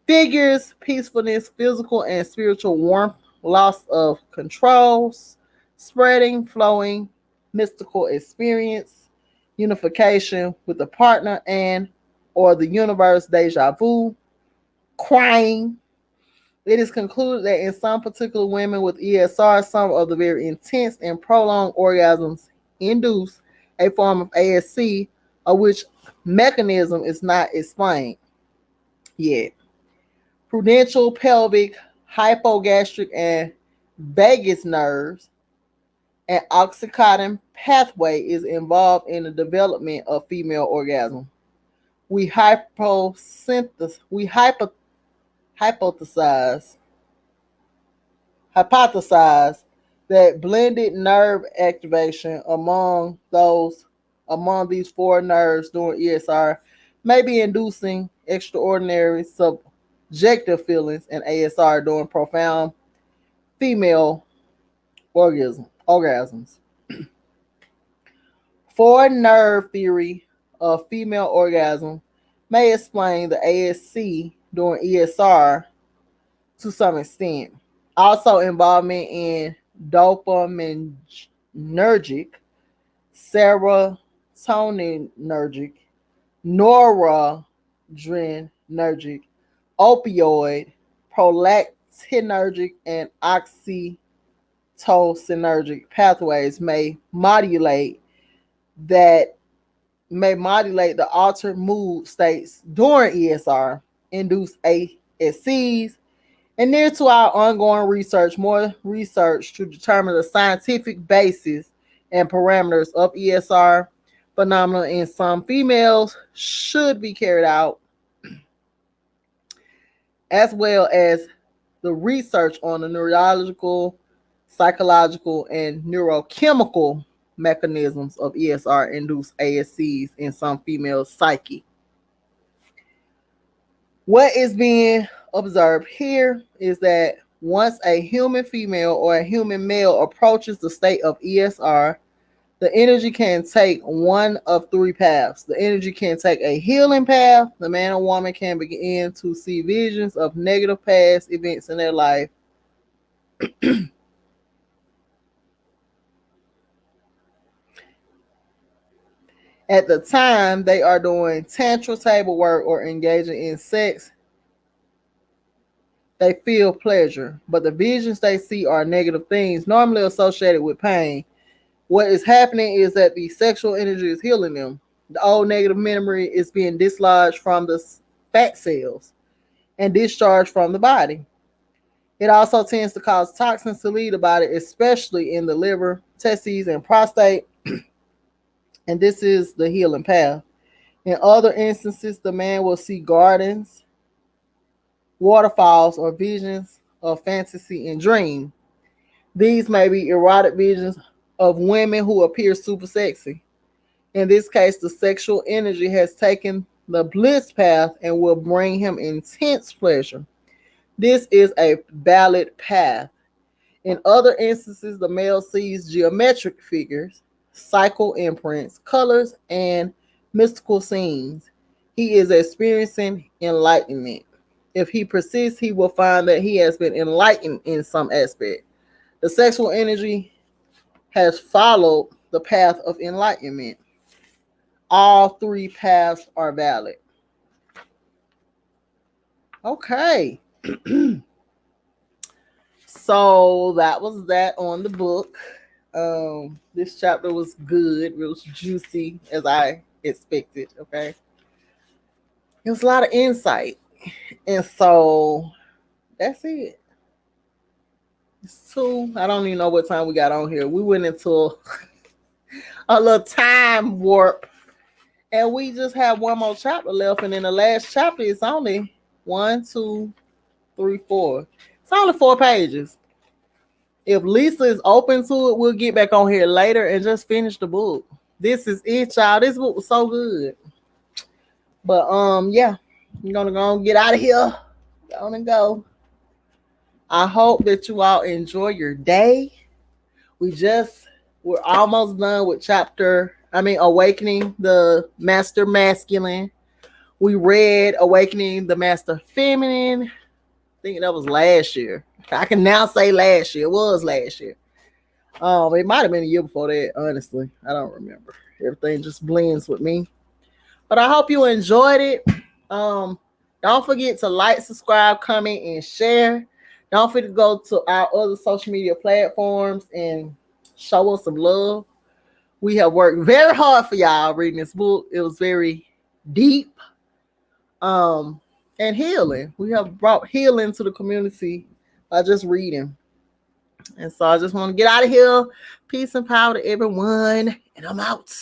figures, peacefulness, physical and spiritual warmth, loss of controls, spreading, flowing, mystical experience, unification with the partner and or the universe, deja vu, crying. It is concluded that in some particular women with ESR, some of the very intense and prolonged orgasms induce a form of ASC, of which mechanism is not explained yet. Prudential, pelvic, hypogastric, and vagus nerves An oxytocin pathway is involved in the development of female orgasm. We hypothesize hypothesize that blended nerve activation among these four nerves during ESR may be inducing extraordinary subjective feelings in ASR during profound female orgasms. For nerve theory of female orgasm may explain the ASC during ESR to some extent. Also, involvement in dopaminergic, serotoninergic, noradrenergic, opioid, prolactinergic, and oxytocinergic pathways that may modulate the altered mood states during ESR, induce ASCs, and near to our ongoing research, more research to determine the scientific basis and parameters of ESR phenomena in some females should be carried out, as well as the research on the neurological, psychological, and neurochemical mechanisms of ESR induced ASCs in some female psyche. What is being observed here is that once a human female or a human male approaches the state of ESR, the energy can take one of three paths. The energy can take a healing path. The man or woman can begin to see visions of negative past events in their life. At the time they are doing tantra table work or engaging in sex, they feel pleasure, but the visions they see are negative things, normally associated with pain. What is happening is that the sexual energy is healing them. The old negative memory is being dislodged from the fat cells and discharged from the body. It also tends to cause toxins to leave the body, especially in the liver, testes, and prostate, and this is the healing path. In other instances, the man will see gardens, waterfalls, or visions of fantasy and dream. These may be erotic visions of women who appear super sexy. In this case, the sexual energy has taken the bliss path and will bring him intense pleasure. This is a valid path. In other instances, the male sees geometric figures, cycle imprints, colors, and mystical scenes. He is experiencing enlightenment. If he persists, he will find that he has been enlightened in some aspect. The sexual energy has followed the path of enlightenment. All three paths are valid. Okay. So that was that on the book. This chapter was good. It was juicy as I expected. Okay. It was a lot of insight. And so that's it. It's two. I don't even know what time we got on here. We went into a little time warp. And we just have one more chapter left. And in the last chapter, it's only 1, 2, 3, 4. It's only 4 pages. If Lisa is open to it, we'll get back on here later and just finish the book. This is it, y'all. This book was so good. But yeah, I'm gonna go and get out of here. Go and go. I hope that you all enjoy your day. We're almost done with Awakening the Master Masculine. We read Awakening the Master Feminine. I think that was last year. I can now say last year. It was last year. It might have been a year before that, honestly. I don't remember. Everything just blends with me. But I hope you enjoyed it. Don't forget to like, subscribe, comment, and share. Don't forget to go to our other social media platforms and show us some love. We have worked very hard for y'all reading this book. It was very deep and healing. We have brought healing to the community by just reading. And so I just want to get out of here. Peace and power to everyone. And I'm out.